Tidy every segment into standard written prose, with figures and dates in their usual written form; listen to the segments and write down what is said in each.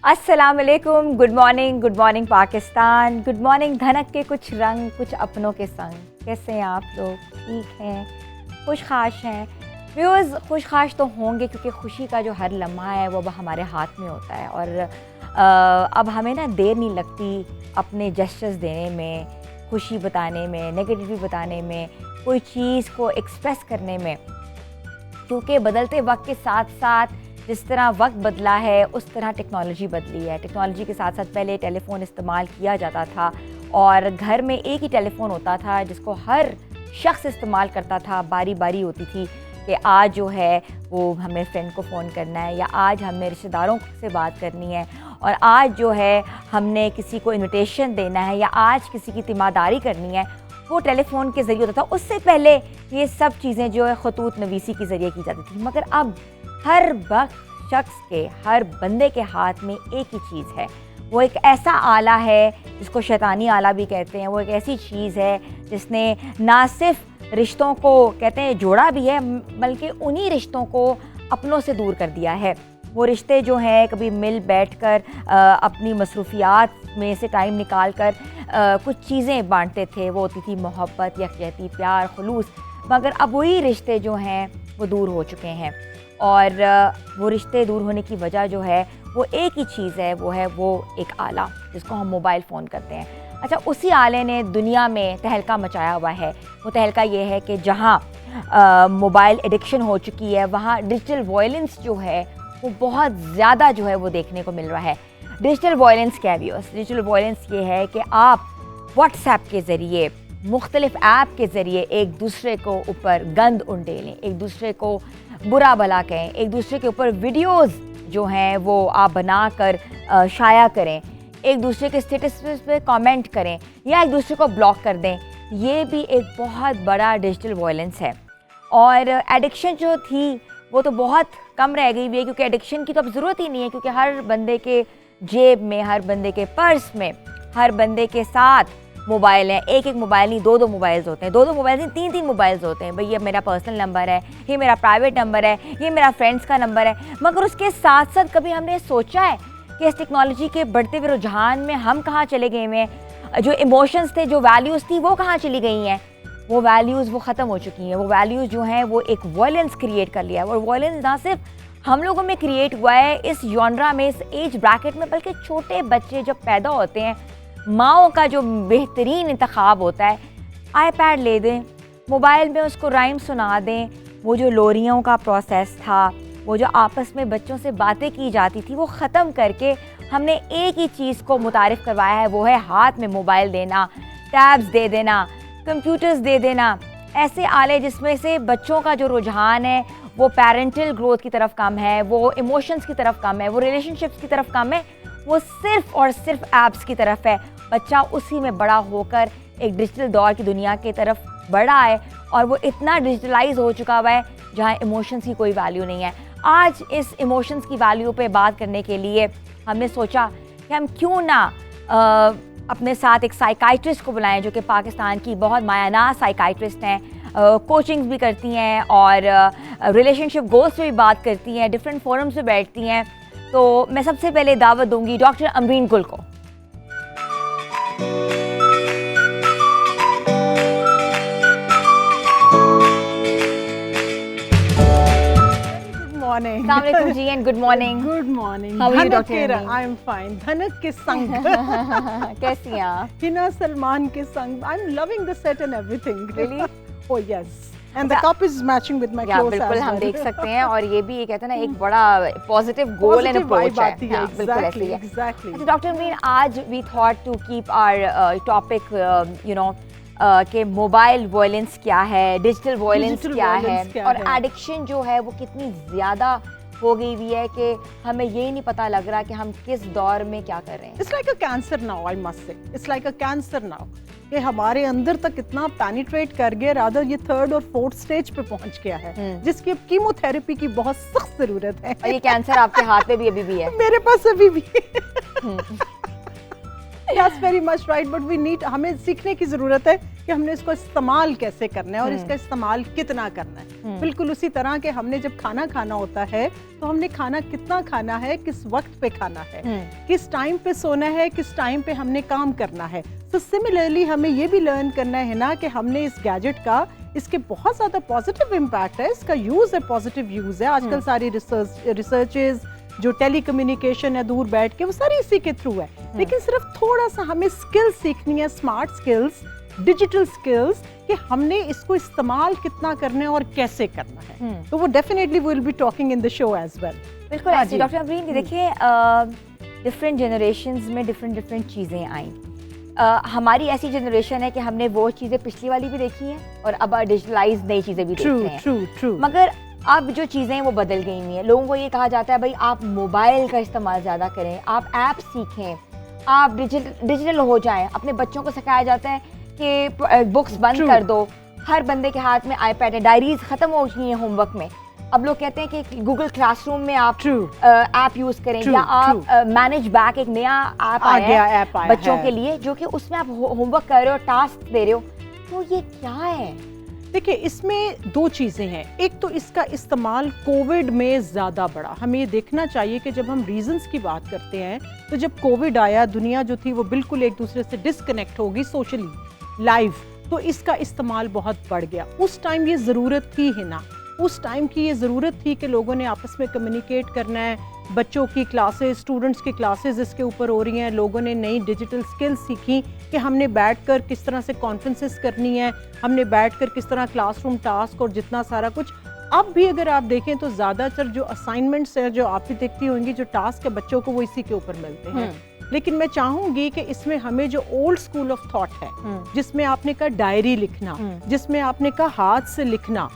अस्सलाम वालेकुम, good morning Pakistan, good morning धनक के कुछ रंग कुछ अपनों के संग। कैसे हैं आप लोग? ठीक हैं, खुशखाश हैं? व्यूअर्स खुशखाश तो होंगे क्योंकि खुशी का जो हर लम्हा है वो अब हमारे हाथ में होता है और अब हमें ना देर नहीं लगती अपने जेस्चर्स देने में, खुशी बताने में, नेगेटिविटी बताने में, कोई चीज़ को एक्सप्रेस करने में, क्योंकि बदलते वक्त के साथ साथ जिस तरह वक्त बदला है उस तरह टेक्नोलॉजी बदली है। टेक्नोलॉजी के साथ साथ पहले टेलीफ़ोन इस्तेमाल किया जाता था और घर में एक ही टेलीफ़ोन होता था जिसको हर शख्स इस्तेमाल करता था, बारी बारी होती थी कि आज जो है वो हमें फ्रेंड को फ़ोन करना है या आज हमने रिश्तेदारों से बात करनी है और आज जो है हमने किसी को इन्विटेशन देना है या आज किसी की तीमारदारी करनी है, वो टेलीफ़ोन के ज़रिए होता था। उससे पहले ये सब चीज़ें जो है खतूत नवीसी के ज़रिए की जाती थी, मगर अब हर वक्त शख्स के, हर बंदे के हाथ में एक ही चीज़ है। वो एक ऐसा आला है जिसको शैतानी आला भी कहते हैं। वो एक ऐसी चीज़ है जिसने ना सिर्फ रिश्तों को कहते हैं जोड़ा भी है, बल्कि उन्हीं रिश्तों को अपनों से दूर कर दिया है। वो रिश्ते जो हैं कभी मिल बैठ कर अपनी मसरूफियात में से टाइम निकाल कर कुछ चीज़ें बांटते थे। वो होती थी मोहब्बत, यकजहती, प्यार, खुलूस, मगर अब वही रिश्ते जो हैं वो दूर हो चुके हैं और वो रिश्ते दूर होने की वजह जो है वो एक ही चीज़ है, वो एक आला जिसको हम मोबाइल फ़ोन करते हैं। अच्छा, उसी आले ने दुनिया में तहलका मचाया हुआ है। वो तहलका ये है कि जहाँ मोबाइल एडिक्शन हो चुकी है वहाँ डिजिटल वायलेंस जो है वो बहुत ज़्यादा जो है वो देखने को मिल रहा है। डिजिटल वायलेंस क्या है? डिजिटल वायलेंस ये है कि आप व्हाट्सएप के ज़रिए, मुख्तलिफ ऐप के ज़रिए एक दूसरे को ऊपर गंद उंडेलें, एक दूसरे को बुरा भला कहें, एक दूसरे के ऊपर वीडियोस जो हैं वो आप बनाकर शाया करें, एक दूसरे के स्टेटस पे कमेंट करें या एक दूसरे को ब्लॉक कर दें। ये भी एक बहुत बड़ा डिजिटल वायलेंस है और एडिक्शन जो थी वो तो बहुत कम रह गई हुई है, क्योंकि एडिक्शन की तो अब ज़रूरत ही नहीं है, क्योंकि हर बंदे के जेब में, हर बंदे के पर्स में, हर बंदे के साथ मोबाइल है। एक एक मोबाइल नहीं, दो मोबाइल्स होते हैं, दो मोबाइल नहीं, तीन मोबाइल्स होते हैं। भाई ये मेरा पर्सनल नंबर है, ये मेरा प्राइवेट नंबर है, ये मेरा फ्रेंड्स का नंबर है। मगर उसके साथ साथ कभी हमने सोचा है कि इस टेक्नोलॉजी के बढ़ते हुए रुझान में हम कहाँ चले गए हैं? जो इमोशंस थे, जो वैल्यूज़ थी, वो कहाँ चली गई हैं? वो वैल्यूज़ वो ख़त्म हो चुकी हैं। वो वैल्यूज़ जो हैं वो एक वायलेंस क्रिएट कर लिया है और वायलेंस ना सिर्फ हम लोगों में क्रिएट हुआ है इस जॉनरा में, इस एज ब्रैकेट में, बल्कि छोटे बच्चे जब पैदा होते हैं, माँओं का जो बेहतरीन इंतखाब होता है, आईपैड ले दें, मोबाइल में उसको राइम सुना दें। वो जो लोरियों का प्रोसेस था, वो जो आपस में बच्चों से बातें की जाती थी, वो ख़त्म करके हमने एक ही चीज़ को मुतारिफ़ करवाया है, वो है हाथ में मोबाइल देना, टैब्स दे देना, कंप्यूटर्स दे देना। ऐसे आले जिसमें से बच्चों का जो रुझान है वो पेरेंटल ग्रोथ की तरफ कम है, वो इमोशंस की तरफ कम है, वो रिलेशनशिप्स की तरफ कम है, वो सिर्फ़ और सिर्फ ऐप्स की तरफ है। बच्चा उसी में बड़ा होकर एक डिजिटल दौर की दुनिया की तरफ बढ़ा है और वो इतना डिजिटलाइज हो चुका हुआ है जहाँ इमोशंस की कोई वैल्यू नहीं है। आज इस इमोशंस की वैल्यू पे बात करने के लिए हमने सोचा कि हम क्यों ना अपने साथ एक साइकाइट्रिस्ट को बुलाएं, जो कि पाकिस्तान की बहुत मायानाज साइकाइट्रिस्ट हैं, कोचिंग्स भी करती हैं और रिलेशनशिप गोल्स पे भी बात करती हैं, डिफरेंट फोरम्स पे बैठती हैं। तो मैं सबसे पहले दावत दूंगी डॉक्टर अमरीन गुल को। अस्सलाम वालेकुम जी and good morning. Good morning. How are you, Dr. Ameen? I am fine. धनक के संग कैसी हैं आप? हिना सलमान के संग I am loving the set and everything. Really? Oh yes. And the cup is matching with my clothes. बिल्कुल as हम well. देख सकते हैं और ये भी ये कहते हैं ना एक बड़ा पॉजिटिव गोल एंड अप्रोच है। हाँ, बिल्कुल ऐसे ही है। Exactly. अच्छा डॉक्टर अमीन, आज we thought to keep our topic you know कि मोबाइल वायलेंस क्या है, डिजिटल वायलेंस क्या है और एडिक्शन जो है वो कितनी ज़्यादा हो गई हुई है कि हमें यही नहीं पता लग रहा कि हम किस दौर में क्या कर रहे हैं। It's like a cancer now, I must say. It's like a cancer now. ये हमारे अंदर तक इतना पेनिट्रेट कर गया, रादर ये थर्ड और फोर्थ स्टेज पे पहुंच गया है, जिसकी अब कीमोथेरेपी की बहुत सख्त जरूरत है। और ये कैंसर आपके हाथ में भी अभी भी है? मेरे पास अभी भी That's very much right, but we need, हमें सीखने की ज़रूरत है कि हमने इसको इस्तेमाल कैसे करना है और इसका इस्तेमाल कितना करना है। बिल्कुल उसी तरह के हमने जब खाना खाना होता है तो हमने खाना कितना खाना है, किस वक्त पे खाना है, किस टाइम पे सोना है, किस टाइम पे हमने काम करना है। तो सिमिलरली हमें ये भी लर्न करना है ना कि हमने इस गैजेट का, इसके बहुत ज़्यादा पॉजिटिव इम्पैक्ट है, इसका यूज़ है, पॉजिटिव यूज़ है। आजकल सारी रिसर्चेज जो टेलीकम्युनिकेशन है दूर बैठ के, वो सारी इसी के थ्रू है। लेकिन सिर्फ थोड़ा सा हमें स्किल्स सीखनी है, स्मार्ट स्किल्स, डिजिटल स्किल्स, कि हमने इसको इस्तेमाल कितना करना है और कैसे करना है। तो वो definitely will be talking in the show as well. बिल्कुल ऐसे डॉक्टर अमरीन, देखिए डिफरेंट जनरेशंस में डिफरेंट चीज़ें आई। हमारी ऐसी जनरेशन है कि हमने वो चीज़ें पिछली वाली भी देखी हैं और अब डिजिटलाइज नई चीज़ें भी देख रहे हैं। मगर अब जो चीज़ें वो बदल गई हुई हैं। लोगों को ये कहा जाता है भाई आप मोबाइल का इस्तेमाल ज़्यादा करें, आप ऐप सीखें, आप डिजिटल हो जाएं। अपने बच्चों को सिखाया जाता है कि बुक्स बंद कर दो, हर बंदे के हाथ में आईपैड है, डायरीज ख़त्म हो गई हैं होमवर्क में। अब लोग कहते हैं कि गूगल क्लासरूम में आप ऐप यूज़ करें, या आप मैनेज बैक, एक नया ऐप आया है बच्चों के लिए, जो कि उसमें आप होमवर्क कर रहे हो, टास्क दे रहे हो। तो ये क्या है? देखिए, इसमें दो चीज़ें हैं। एक तो इसका इस्तेमाल कोविड में ज़्यादा बढ़ा। हमें ये देखना चाहिए कि जब हम रीजंस की बात करते हैं तो जब कोविड आया, दुनिया जो थी वो बिल्कुल एक दूसरे से डिस्कनेक्ट हो गई सोशली, लाइव, तो इसका इस्तेमाल बहुत बढ़ गया। उस टाइम ये ज़रूरत थी ही ना, उस टाइम की ये ज़रूरत थी कि लोगों ने आपस में कम्युनिकेट करना है। बच्चों की क्लासेस, स्टूडेंट्स की क्लासेस इसके ऊपर हो रही हैं। लोगों ने नई डिजिटल स्किल्स सीखी कि हमने बैठकर किस तरह से कॉन्फ्रेंसेस करनी है, हमने बैठकर किस तरह क्लासरूम टास्क और जितना सारा कुछ। अब भी अगर आप देखें तो ज़्यादातर जो असाइनमेंट्स हैं, जो आप भी देखती होंगी, जो टास्क है बच्चों को, वो इसी के ऊपर मिलते हैं। लेकिन मैं चाहूंगी कि इसमें हमें जो ओल्ड स्कूल ऑफ थॉट है, जिसमें आपने कहा डायरी लिखना, जिसमें आपने कहा हाथ से लिखना,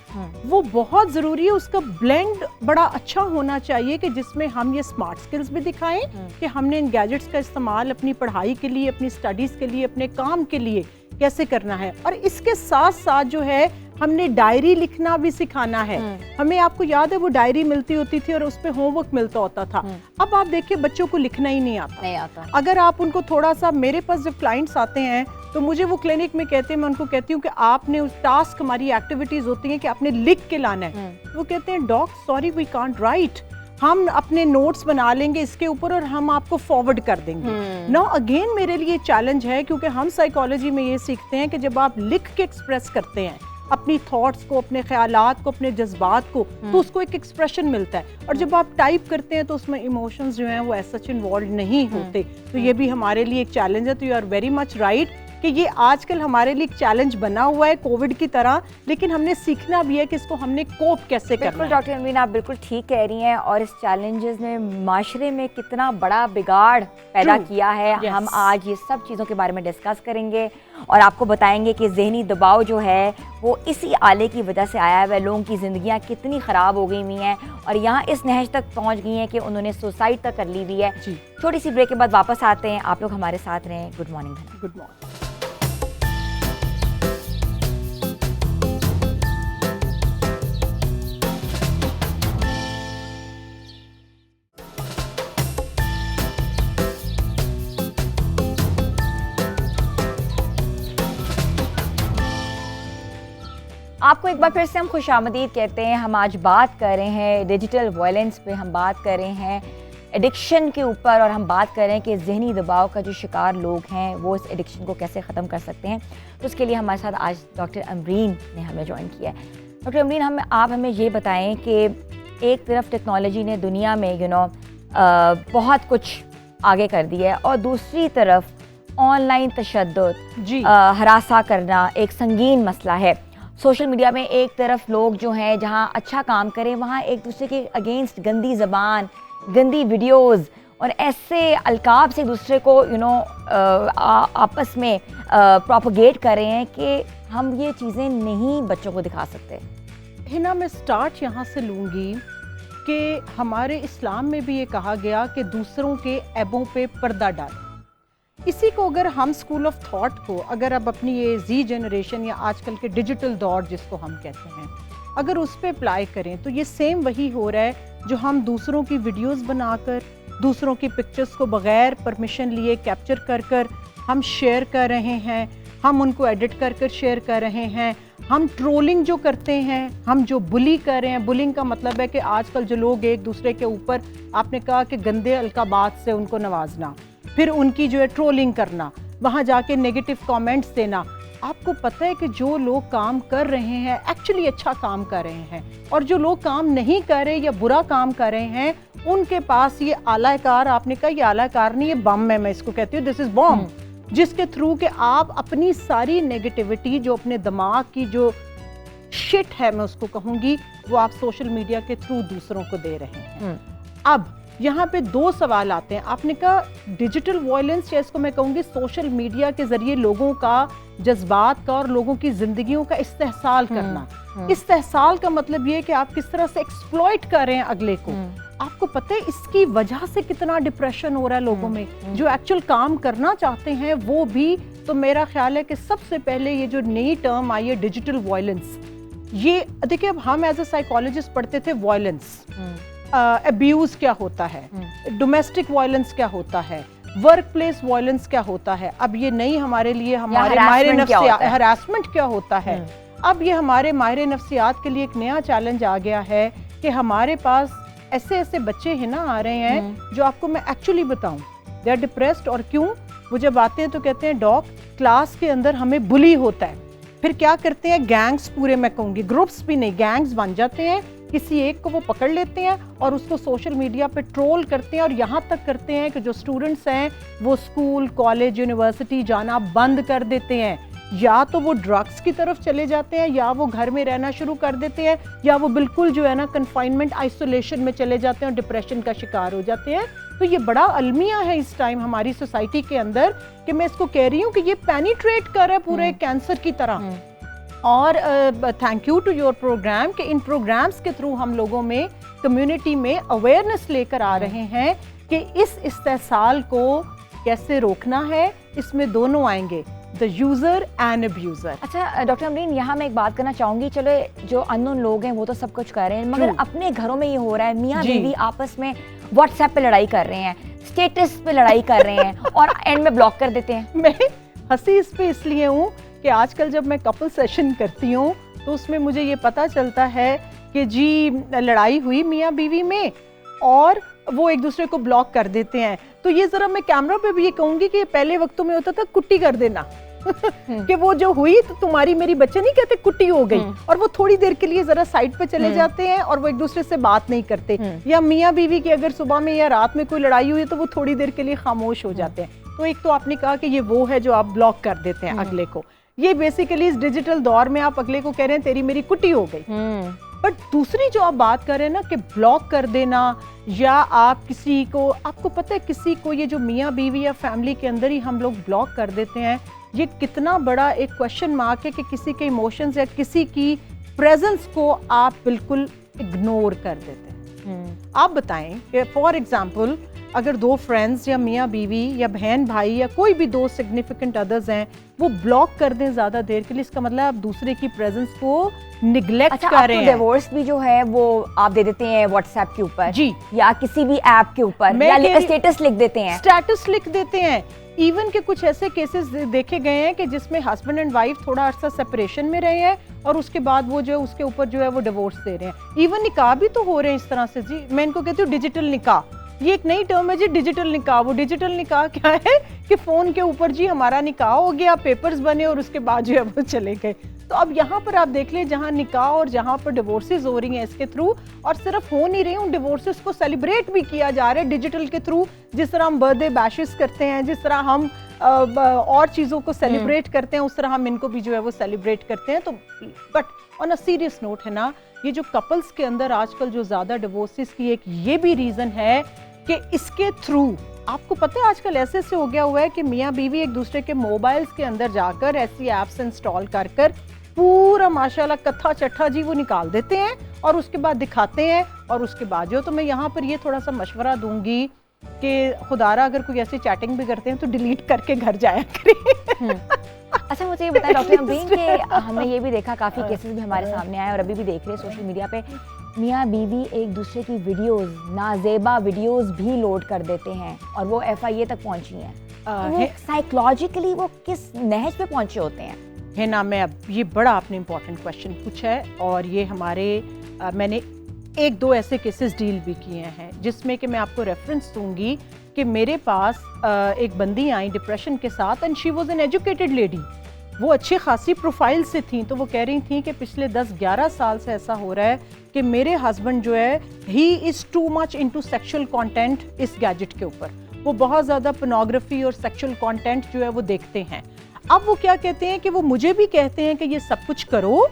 वो बहुत जरूरी है। उसका ब्लेंड बड़ा अच्छा होना चाहिए कि जिसमें हम ये स्मार्ट स्किल्स भी दिखाएं कि हमने इन गैजेट्स का इस्तेमाल अपनी पढ़ाई के लिए, अपनी स्टडीज के लिए, अपने काम के लिए कैसे करना है। और इसके साथ साथ जो है हमने डायरी लिखना भी सिखाना है। हमें, आपको याद है, वो डायरी मिलती होती थी और उस पे होमवर्क मिलता होता था। अब आप देखिए बच्चों को लिखना ही नहीं आता। अगर आप उनको थोड़ा सा, मेरे पास जब क्लाइंट्स आते हैं तो मुझे वो क्लिनिक में कहते हैं, मैं उनको कहती हूँ कि आपने उस टास्क, हमारी एक्टिविटीज होती हैं कि आपने लिख के लाना है। वो कहते हैं doc sorry we can't write, हम अपने नोट्स बना लेंगे इसके ऊपर और हम आपको फॉरवर्ड कर देंगे। नाउ अगेन मेरे लिए चैलेंज है, क्योंकि हम साइकोलॉजी में ये सीखते हैं कि जब आप लिख के एक्सप्रेस करते हैं अपनी थॉट्स को, अपने ख्यालात को, अपने जज्बात को, तो उसको एक एक्सप्रेशन मिलता है। और जब आप टाइप करते हैं तो उसमें इमोशंस जो हैं वो ऐसा इन्वॉल्व नहीं होते। तो ये भी हमारे लिए एक चैलेंज है। तो you are very much right कि ये आजकल हमारे लिए एक चैलेंज बना हुआ है कोविड की तरह, लेकिन हमने सीखना भी है कि इसको हमने कोप कैसे करना है। बिल्कुल डॉक्टर अमरीन, आप बिल्कुल ठीक कह रही हैं। और इस चैलेंजेस ने माशरे में कितना बड़ा बिगाड़ पैदा किया है। हम आज ये सब चीज़ों के बारे में डिस्कस करेंगे और आपको बताएंगे कि ज़हनी दबाव जो है वो इसी आले की वजह से आया है। लोगों की ज़िंदगियाँ कितनी ख़राब हो गई हुई हैं और यहाँ इस नहज तक पहुँच गई हैं कि उन्होंने सुसाइड तक कर ली हुई है। छोटी सी ब्रेक के बाद वापस आते हैं, आप लोग हमारे साथ रहें। Good morning. Good morning. आपको एक बार फिर से हम खुशामदीद कहते हैं। हम आज बात कर रहे हैं डिजिटल वायलेंस पे, हम बात कर रहे हैं एडिक्शन के ऊपर, और हम बात कर रहे हैं कि ज़हनी दबाव का जो शिकार लोग हैं वो इस एडिक्शन को कैसे ख़त्म कर सकते हैं। तो उसके लिए हमारे साथ आज डॉक्टर अमरीन ने हमें ज्वाइन किया है। डॉक्टर अमरीन, आप हमें ये बताएं कि एक तरफ टेक्नोलॉजी ने दुनिया में बहुत कुछ आगे कर दिया है और दूसरी तरफ ऑनलाइन तशद्दुद, हरासा करना एक संगीन मसला है। सोशल मीडिया में एक तरफ लोग जो हैं जहां अच्छा काम करें वहां एक दूसरे के अगेंस्ट गंदी ज़बान, गंदी वीडियोस और ऐसे अलकाब से दूसरे को आपस में प्रोपगेट कर रहे हैं कि हम ये चीज़ें नहीं बच्चों को दिखा सकते। हिना, मैं स्टार्ट यहाँ से लूँगी कि हमारे इस्लाम में भी ये कहा गया कि दूसरों के ऐबों पे पर्दा डाल। इसी को अगर हम स्कूल ऑफ थॉट को, अगर अब अपनी ये जी जनरेशन या आजकल के डिजिटल दौर जिसको हम कहते हैं, अगर उस पर अप्लाई करें तो ये सेम वही हो रहा है जो हम दूसरों की वीडियोस बनाकर, दूसरों की पिक्चर्स को बगैर परमिशन लिए कैप्चर कर कर हम शेयर कर रहे हैं, हम उनको एडिट कर कर शेयर कर रहे हैं, हम ट्रोलिंग जो करते हैं, हम जो बुली कर रहे हैं। बुलिंग का मतलब है कि आजकल जो लोग एक दूसरे के ऊपर, आपने कहा कि गंदे अलकाबात से उनको नवाजना, फिर उनकी जो है ट्रोलिंग करना, वहाँ जाके नेगेटिव कमेंट्स देना। आपको पता है कि जो लोग काम कर रहे हैं एक्चुअली अच्छा काम कर रहे हैं, और जो लोग काम नहीं कर रहे या बुरा काम कर रहे हैं उनके पास ये आलाकार, आपने कहा ये आलाकार नहीं, ये बम है, मैं इसको कहती हूँ, दिस इज बॉम्ब, जिसके थ्रू के आप अपनी सारी नेगेटिविटी, जो अपने दिमाग की जो शिट है मैं उसको कहूँगी, वो आप सोशल मीडिया के थ्रू दूसरों को दे रहे हैं। अब यहाँ पे दो सवाल आते हैं। आपने कहा डिजिटल वायलेंस, या इसको मैं कहूँगी सोशल मीडिया के जरिए लोगों का जज्बात का और लोगों की जिंदगियों का इस्तेहसाल करना। इस्तेहसाल का मतलब ये कि आप किस तरह से एक्सप्लॉइट कर रहे हैं अगले को। आपको पता है इसकी वजह से कितना डिप्रेशन हो रहा है लोगों में, जो एक्चुअल काम करना चाहते हैं वो भी। तो मेरा ख्याल है कि सबसे पहले ये जो नई टर्म आई है डिजिटल वायलेंस, ये देखिए, अब हम एज ए साइकोलॉजिस्ट पढ़ते थे वायलेंस, अब्यूज क्या होता है, डोमेस्टिक वायलेंस क्या होता है, वर्क प्लेस वायलेंस क्या होता है। अब ये नहीं हमारे लिए, हमारे माहिर नफ्सियात, हरासमेंट क्या होता है। अब ये हमारे माहिर नफ्सियात के लिए एक नया चैलेंज आ गया है कि हमारे पास ऐसे ऐसे बच्चे हैं ना आ रहे हैं जो आपको मैं एक्चुअली बताऊं, दे आर डिप्रेस्ड। और क्यों? वो जब आते हैं तो कहते हैं डॉक क्लास के अंदर हमें बुली होता है। फिर क्या करते हैं, गैंग्स, पूरे मैं कहूँगी ग्रुप्स भी नहीं, गैंग्स बन जाते हैं, किसी एक को वो पकड़ लेते हैं और उसको सोशल मीडिया पे ट्रोल करते हैं। और यहाँ तक करते हैं कि जो स्टूडेंट्स हैं वो स्कूल, कॉलेज, यूनिवर्सिटी जाना बंद कर देते हैं, या तो वो ड्रग्स की तरफ चले जाते हैं, या वो घर में रहना शुरू कर देते हैं, या वो बिल्कुल जो है ना कन्फाइनमेंट, आइसोलेशन में चले जाते हैं और डिप्रेशन का शिकार हो जाते हैं। तो ये बड़ा अलमिया है इस टाइम हमारी सोसाइटी के अंदर, कि मैं इसको कह रही हूँ कि ये पेनिट्रेट कर रहा है पूरे कैंसर की तरह। और thank you to your program कि इन प्रोग्राम्स के थ्रू हम लोगों में, कम्युनिटी में अवेयरनेस लेकर आ रहे हैं कि इस इस्तेहसाल को कैसे रोकना है। इसमें दोनों आएंगे, द यूजर एंड अब्यूजर। अच्छा डॉक्टर अमरीन, यहाँ मैं एक बात करना चाहूंगी, चलो जो अननोन लोग हैं वो तो सब कुछ कर रहे हैं, मगर अपने घरों में ये हो रहा है, मियाँ बीवी आपस में व्हाट्सएप पे लड़ाई कर रहे हैं, स्टेटस पे लड़ाई कर रहे हैं और एंड में ब्लॉक कर देते हैं। मैं हंसी इस पे इसलिए हूँ कि आजकल जब मैं कपल सेशन करती हूँ तो उसमें मुझे ये पता चलता है कि जी लड़ाई हुई मियाँ बीवी में और वो एक दूसरे को ब्लॉक कर देते हैं। तो ये जरा मैं कैमरा पे भी ये कहूंगी कि पहले वक्तों में होता था कुट्टी कर देना कि वो जो हुई तो तुम्हारी मेरी, बच्चे नहीं कहते कुट्टी हो गई, और वो थोड़ी देर के लिए जरा साइड पे चले जाते हैं और वो एक दूसरे से बात नहीं करते। या मियाँ बीवी की अगर सुबह में या रात में कोई लड़ाई हुई तो वो थोड़ी देर के लिए खामोश हो जाते हैं। तो एक तो आपने कहा कि ये वो है जो आप ब्लॉक कर देते हैं अगले को, ये बेसिकली इस डिजिटल दौर में आप अगले को कह रहे हैं तेरी मेरी कुट्टी हो गई। बट दूसरी जो आप बात कर रहे हैं ना कि ब्लॉक कर देना, या आप किसी को, आपको पता है किसी को, ये जो मियाँ बीवी या फैमिली के अंदर ही हम लोग ब्लॉक कर देते हैं, ये कितना बड़ा एक क्वेश्चन मार्क है कि किसी के इमोशंस या किसी की प्रेजेंस को आप बिल्कुल इग्नोर कर देते हैं। आप बताएं कि फॉर एग्जाम्पल अगर दो फ्रेंड्स या मियाँ बीवी या बहन भाई या कोई भी दो सिग्निफिकेंट अदर्स हैं, वो ब्लॉक कर दें ज्यादा देर के लिए, इसका मतलब आप दूसरे की प्रेजेंस को निगलेक्ट कर रहे हैं। डिवोर्स भी जो है वो आप दे देते हैं व्हाट्सएप के ऊपर जी, या किसी भी ऐप के ऊपर, या स्टेटस लिख देते हैं, स्टेटस लिख देते हैं। इवन के कुछ ऐसे केसेस देखे गए हैं कि जिसमें हस्बैंड एंड वाइफ थोड़ा अर्सा सेपरेशन में रहे हैं और उसके बाद वो जो उसके ऊपर जो है वो डिवोर्स दे रहे हैं। इवन निकाह भी तो हो रहे हैं इस तरह से जी। मैं इनको कहती हूँ डिजिटल निकाह, ये एक नई टर्म है जी, डिजिटल निकाह। वो डिजिटल निकाह क्या है कि फोन के ऊपर जी हमारा निकाह हो गया, पेपर्स बने और उसके बाद जो है वो चले गए। तो अब यहाँ पर आप देख लें, जहाँ निकाह और जहाँ पर डिवोर्सेस हो रही हैं इसके थ्रू, और सिर्फ हो नहीं रही, उन डिवोर्सेस को सेलिब्रेट भी किया जा रहा है डिजिटल के थ्रू। जिस तरह हम बर्थडे बैशेस करते हैं, जिस तरह हम और चीज़ों को सेलिब्रेट करते हैं, उस तरह हम इनको भी जो है वो सेलिब्रेट करते हैं। तो but on a serious note है ना, ये जो कपल्स के अंदर आजकल जो ज़्यादा डिवोर्सेस की एक ये भी रीज़न है कि इसके थ्रू, आपको पता है आजकल ऐसे से हो गया हुआ है कि मियाँ बीवी एक दूसरे के मोबाइल्स के अंदर जाकर ऐसी ऐप्स इंस्टॉल कर कर पूरा माशाल्लाह कथा चट्ठा जी वो निकाल देते हैं और उसके बाद दिखाते हैं। और उसके बाद जो, तो मैं यहाँ पर ये थोड़ा सा मशवरा दूंगी कि खुदारा अगर कोई ऐसी चैटिंग भी करते हैं तो डिलीट करके घर जाया करें। अच्छा मुझे ये बताएं डॉक्टर अमरीन कि हमने ये भी देखा, काफ़ी केसेस भी हमारे सामने आए और अभी भी देख रहे हैं सोशल मीडिया पे, मियाँ बीवी एक दूसरे की वीडियोस, नाजेबा वीडियोस भी लोड कर देते हैं और वो FIA तक पहुंची हैं। साइकोलॉजिकली वो किस नहज पे पहुंचे होते हैं? है ना, मैं अब ये बड़ा आपने इम्पोर्टेंट क्वेश्चन पूछा है, और ये हमारे मैंने एक दो ऐसे केसेस डील भी किए हैं जिसमें कि मैं आपको रेफरेंस दूंगी कि मेरे पास एक बंदी आई डिप्रेशन के साथ, and she was an educated lady, वो अच्छी खासी प्रोफाइल से थी, तो वो कह रही थी कि पिछले 10-11 साल से ऐसा हो रहा है कि मेरे हस्बैंड जो है he is too much into sexual content इस गैजेट के ऊपर, वो बहुत ज़्यादा पोर्नोग्राफी और सेक्सुअल कंटेंट जो है वो देखते हैं। अब वो क्या कहते हैं कि वो मुझे भी कहते हैं कि ये सब कुछ करो,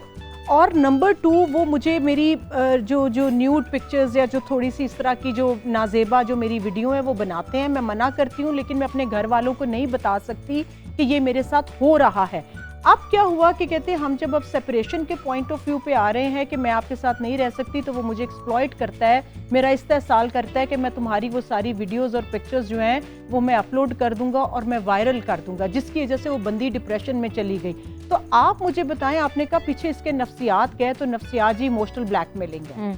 और नंबर 2 वो मुझे मेरी जो न्यूड पिक्चर्स या जो थोड़ी सी इस तरह की जो नाजेबा जो मेरी वीडियो है वो बनाते हैं। मैं मना करती हूँ, लेकिन मैं अपने घर वालों को नहीं बता सकती कि ये मेरे साथ हो रहा है। अब क्या हुआ कि कहते हैं हम जब अब सेपरेशन के पॉइंट ऑफ व्यू पे आ रहे हैं कि मैं आपके साथ नहीं रह सकती, तो वो मुझे एक्सप्लॉइट करता है, मेरा इस्तेहसाल करता है कि मैं तुम्हारी वो सारी वीडियोस और पिक्चर्स जो हैं वो मैं अपलोड कर दूंगा और मैं वायरल कर दूंगा, जिसकी वजह से वो बंदी डिप्रेशन में चली गई। तो आप मुझे बताएं, आपने कहा पीछे इसके नफ्सियात क्या है, तो नफ्सियात जी इमोशनल ब्लैकमेलिंग है।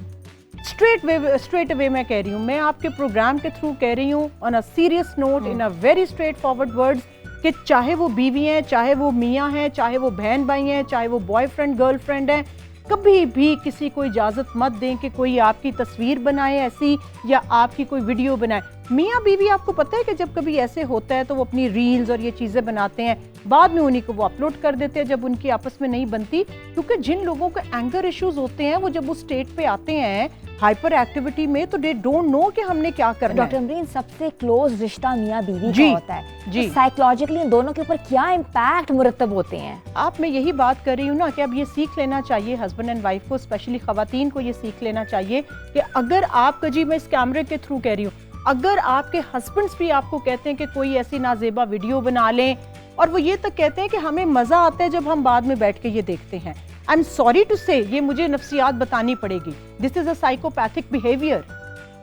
स्ट्रेट अवे मैं कह रही हूँ, मैं आपके प्रोग्राम के थ्रू कह रही हूँ on a serious note, in a very straight forward words, कि चाहे वो बीवी हैं, चाहे वो मियाँ हैं, चाहे वो बहन भाई हैं, चाहे वो बॉयफ्रेंड गर्लफ्रेंड हैं, कभी भी किसी को इजाज़त मत दें कि कोई आपकी तस्वीर बनाए ऐसी या आपकी कोई वीडियो बनाए। मियाँ बीवी, आपको पता है कि जब कभी ऐसे होता है तो वो अपनी रील्स और ये चीज़ें बनाते हैं, बाद में उन्हीं को वो अपलोड कर देते हैं जब उनकी आपस में नहीं बनती, क्योंकि जिन लोगों को एंगर इश्यूज होते हैं वो जब उस स्टेट पे आते हैं हाइपर एक्टिविटी में, तो दे डोंट नो कि हमने क्या करना है। डॉक्टर अमरीन, सबसे क्लोज रिश्ता मियाँ बीवी का होता है जी। तो साइकोलॉजिकली इन दोनों के ऊपर क्या इम्पैक्ट मुरतब होते हैं? आप, मैं यही बात कर रही हूँ ना कि अब ये सीख लेना चाहिए हस्बैंड एंड वाइफ को, स्पेशली खवातीन को ये सीख लेना चाहिए कि अगर आपका, जी मैं इस कैमरे के थ्रू कह रही हूँ, अगर आपके हस्बैंड्स भी आपको कहते हैं कि कोई ऐसी नाजेबा वीडियो बना लें, और वो ये तक कहते हैं कि हमें मज़ा आता है जब हम बाद में बैठ के ये देखते हैं, आई एम सॉरी टू से, ये मुझे नफ्सियात बतानी पड़ेगी, this is a psychopathic behaviour,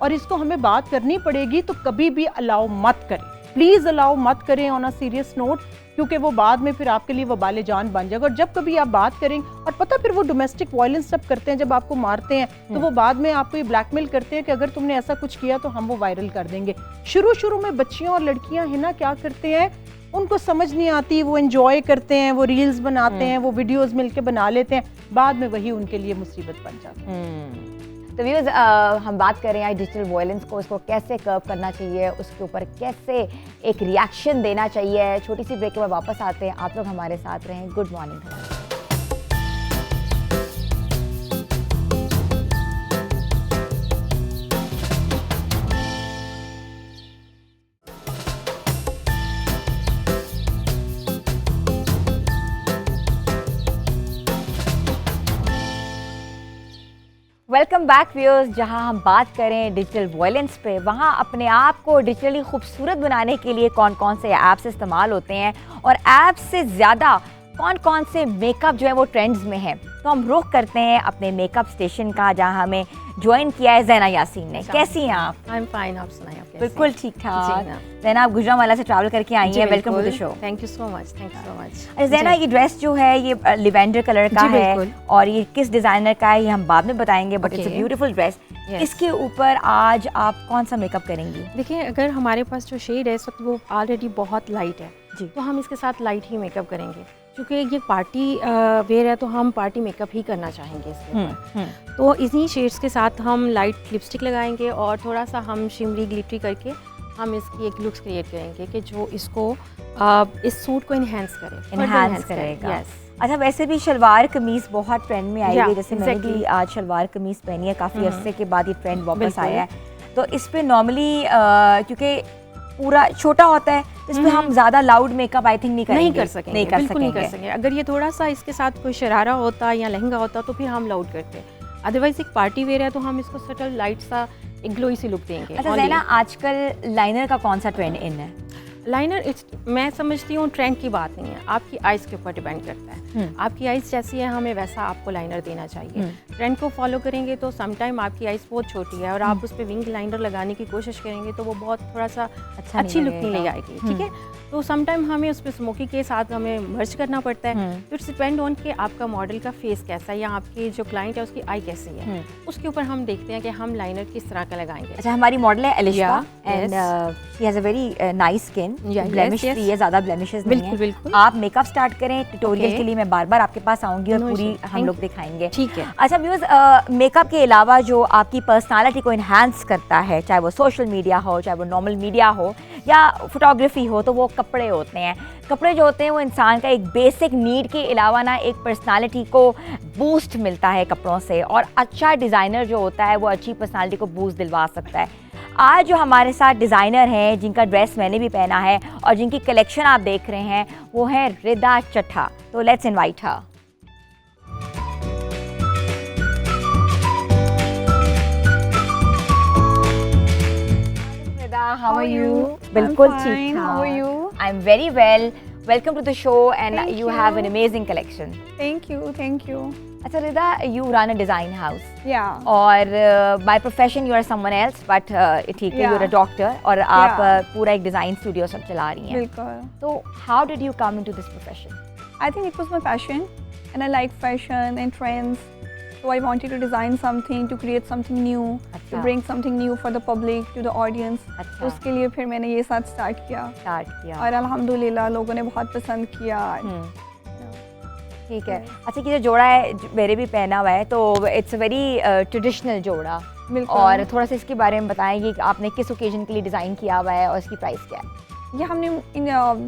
और इसको हमें बात करनी पड़ेगी। तो कभी भी अलाउ मत करें, प्लीज़ अलाउ मत करें ऑन अ सीरियस नोट, क्योंकि वो बाद में फिर आपके लिए वबाले जान बन जाएगा। और जब कभी आप बात करें, और पता फिर वो डोमेस्टिक वायलेंस सब करते हैं, जब आपको मारते हैं तो वो बाद में आपको ये ब्लैकमेल करते हैं कि अगर तुमने ऐसा कुछ किया तो हम वो वायरल कर देंगे। शुरू में बच्चियां और लड़कियां है ना क्या करते हैं, उनको समझ नहीं आती, वो एंजॉय करते हैं, वो रील्स बनाते हैं, वो वीडियोस मिलके बना लेते हैं, बाद में वही उनके लिए मुसीबत बन जाती है। तो व्यूअर्स, हम बात कर रहे हैं डिजिटल वायलेंस को, उसको कैसे कर्व करना चाहिए, उसके ऊपर कैसे एक रिएक्शन देना चाहिए। छोटी सी ब्रेक के बाद वापस आते हैं, आप लोग हमारे साथ रहें। Good morning. Welcome back viewers. जहां हम बात करें डिजिटल वायलेंस पे, वहां अपने आप को डिजिटली खूबसूरत बनाने के लिए कौन कौन से ऐप्स इस्तेमाल होते हैं, और ऐप्स से ज़्यादा कौन कौन से मेकअप जो है वो ट्रेंड्स में है। तो हम रुख करते हैं अपने मेकअप स्टेशन का, जहां हमें ज्वाइन किया है ज़ैना यासीन ने। कैसी हैं आप? आई एम फाइन, आप सुनाइए आप कैसे? बिल्कुल ठीक ठाक। ज़ैना, आप गुजरांवाला से ट्रैवल करके आई हैं, welcome to the show. Thank you so much, thank you so much. अरे ज़ैना, ये ड्रेस जो है ये लिवेंडर कलर का है, और ये किस डिज़ाइनर का है ये हम बाद में बताएंगे, but it's a beautiful dress. इसके ऊपर आज आप कौन सा मेकअप करेंगी? देखिए, अगर हमारे पास जो शेड है इस वक्त वो ऑलरेडी बहुत लाइट है जी, तो हम इसके साथ लाइट ही मेकअप करेंगे, क्योंकि ये पार्टी वेयर है तो हम पार्टी मेकअप ही करना चाहेंगे इसके ऊपर। तो इन्हीं शेड्स के साथ हम लाइट लिपस्टिक लगाएंगे और थोड़ा सा हम शिमरी ग्लिटरी करके हम इसकी एक लुक्स क्रिएट करेंगे कि जो इसको इस सूट को इन्हेंस करेगा। यस। अच्छा, वैसे भी शलवार कमीज बहुत ट्रेंड में आई है, जैसे मैंने exactly. भी आज शलवार कमीज पहनी है, काफ़ी अरसे के बाद ये ट्रेंड वापस आया है। तो इस पे नॉर्मली क्योंकि पूरा छोटा होता है, इस पे हम ज़्यादा लाउड मेकअप आई थिंक नहीं कर सकेंगे। बिल्कुल नहीं कर सकेंगे। अगर ये थोड़ा सा इसके साथ कोई शरारा होता या लहंगा होता तो फिर हम लाउड करते, अदरवाइज एक पार्टी वेयर है तो हम इसको सटल लाइट सा एक ग्लोई सी लुक देंगे। अच्छा ज़ैना, आजकल लाइनर का कौन सा ट्रेंड इन है? लाइनर, मैं समझती हूँ ट्रेंड की बात नहीं है, आपकी आइज़ के ऊपर डिपेंड करता है। आपकी आइज़ जैसी है हमें वैसा आपको लाइनर देना चाहिए। ट्रेंड को फॉलो करेंगे तो समटाइम आपकी आइज़ बहुत छोटी है और आप उस पर विंग लाइनर लगाने की कोशिश करेंगे तो वो बहुत थोड़ा सा अच्छी लुक नहीं ले आएगी, ठीक है। तो समटाइम हमें उस पर स्मोकी के साथ हमें मर्ज करना पड़ता है। तो इट्स डिपेंड ऑन कि आपका मॉडल का फेस कैसा है या आपकी जो क्लाइंट है उसकी आई कैसी है, उसके ऊपर हम देखते हैं कि हम लाइनर किस तरह का लगाएंगे। अच्छा, हमारी मॉडल है Elisha and she has a very nice skin, Yeah, blemish yes, free है, ज़्यादा ब्लेमिशेस नहीं बिल्कुल, है। बिल्कुल। आप मेकअप स्टार्ट करें, ट्यूटोरियल Okay. के लिए मैं बार बार आपके पास आऊँगी और No पूरी issue. हम Thank लोग you. दिखाएंगे। ठीक है। अच्छा व्यूअर्स, मेकअप के अलावा जो आपकी पर्सनालिटी को इन्हांस करता है, चाहे वो सोशल मीडिया हो, चाहे वो नॉर्मल मीडिया हो या फोटोग्राफी हो, तो वो कपड़े होते हैं। कपड़े जो होते हैं वो इंसान का एक बेसिक नीड के अलावा ना एक पर्सनालिटी को बूस्ट मिलता है कपड़ों से, और अच्छा डिज़ाइनर जो होता है वो अच्छी पर्सनालिटी को बूस्ट दिलवा सकता है। आज जो हमारे साथ डिज़ाइनर हैं जिनका ड्रेस मैंने भी पहना है और जिनकी कलेक्शन आप देख रहे हैं, वो है रिदा चट्ठा। तो let's invite her. How are you? बिल्कुल ठीक How are you? I'm very well. Welcome to the show and Thank you have you. an amazing collection. Thank you, thank you. अच्छा रिदा, you run a design house Yeah. और by profession you are someone else, but ठीक है, you're a Yeah. doctor और आप Yeah. पूरा एक design studio सब चला रही हैं। बिल्कुल. तो how did you come into this profession? I think it was my passion and I like fashion and trends. So I wanted to design something, to create something new, अच्छा। to bring something new for the public, to the audience. अच्छा। तो उसके लिए फिर मैंने ये साथ start किया स्टार्ट किया। और अल्हम्दुलिल्लाह लोगों ने बहुत पसंद किया। ठीक है। अच्छा ये जो जोड़ा है मेरे भी पहना हुआ है, तो इट्स अ वेरी ट्रेडिशनल जोड़ा, बिल्कुल। और थोड़ा सा इसके बारे में बताएंगे कि आपने किस ओकेजन के लिए डिज़ाइन किया हुआ है और इसकी प्राइस क्या है? ये हमने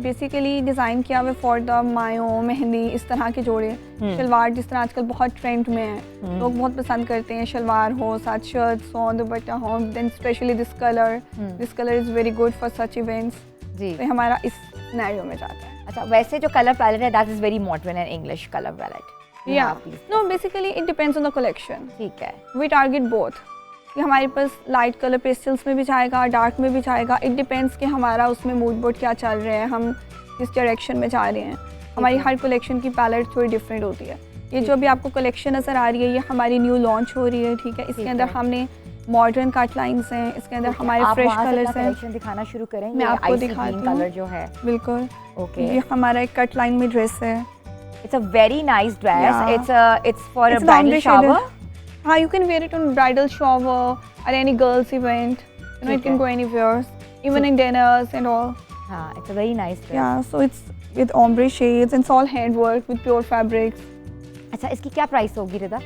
बेसिकली डिज़ाइन किया हुआ फॉर द मायो, मेहंदी, इस तरह के जोड़े। शलवार जिस तरह आजकल बहुत ट्रेंड में है, लोग बहुत पसंद करते हैं, शलवार हो, साथ शर्ट्स हो, दुपट्टा हो, then specially this colour is very good for such events. जी। तो हमारा इस सिनेरियो में जाता है। अच्छा वैसे जो कलर पैलेट है that is very modern and English colour palette. या know basically it depends on the collection. ठीक है। वी टारगेट बोथ कि हमारे पास लाइट कलर पेस्टल्स में भी जाएगा, डार्क में भी जाएगा। इट डिपेंड्स कि हमारा उसमें मूड बोर्ड क्या चल रहा है, हम किस डायरेक्शन में जा रहे हैं। हमारी हर कलेक्शन की पैलेट थोड़ी डिफरेंट होती है। ये जो भी आपको कलेक्शन नज़र आ रही है, ये हमारी न्यू लॉन्च हो रही है। ठीक है, इसके अंदर हमने मॉडर्न कट लाइन्स हैं, इसके अंदर हमारे फ्रेश कलर्स हैं। कलेक्शन दिखाना शुरू करें। मैं आपको दिखाती हूँ। कलर जो है बिल्कुल। ओके। ये हमारा एक कट लाइन में ड्रेस है। It's a very nice dress. Yeah. It's for a It's bridal boundary shower. shaded. हाँ, you can wear it on bridal shower or any girls event. You know, it can Okay. go anywhere, even in dinners and all. हाँ, it's a very nice dress. Yeah, so it's with ombre shades and it's all handwork with pure fabrics. अच्छा इसकी क्या price होगी रिदा?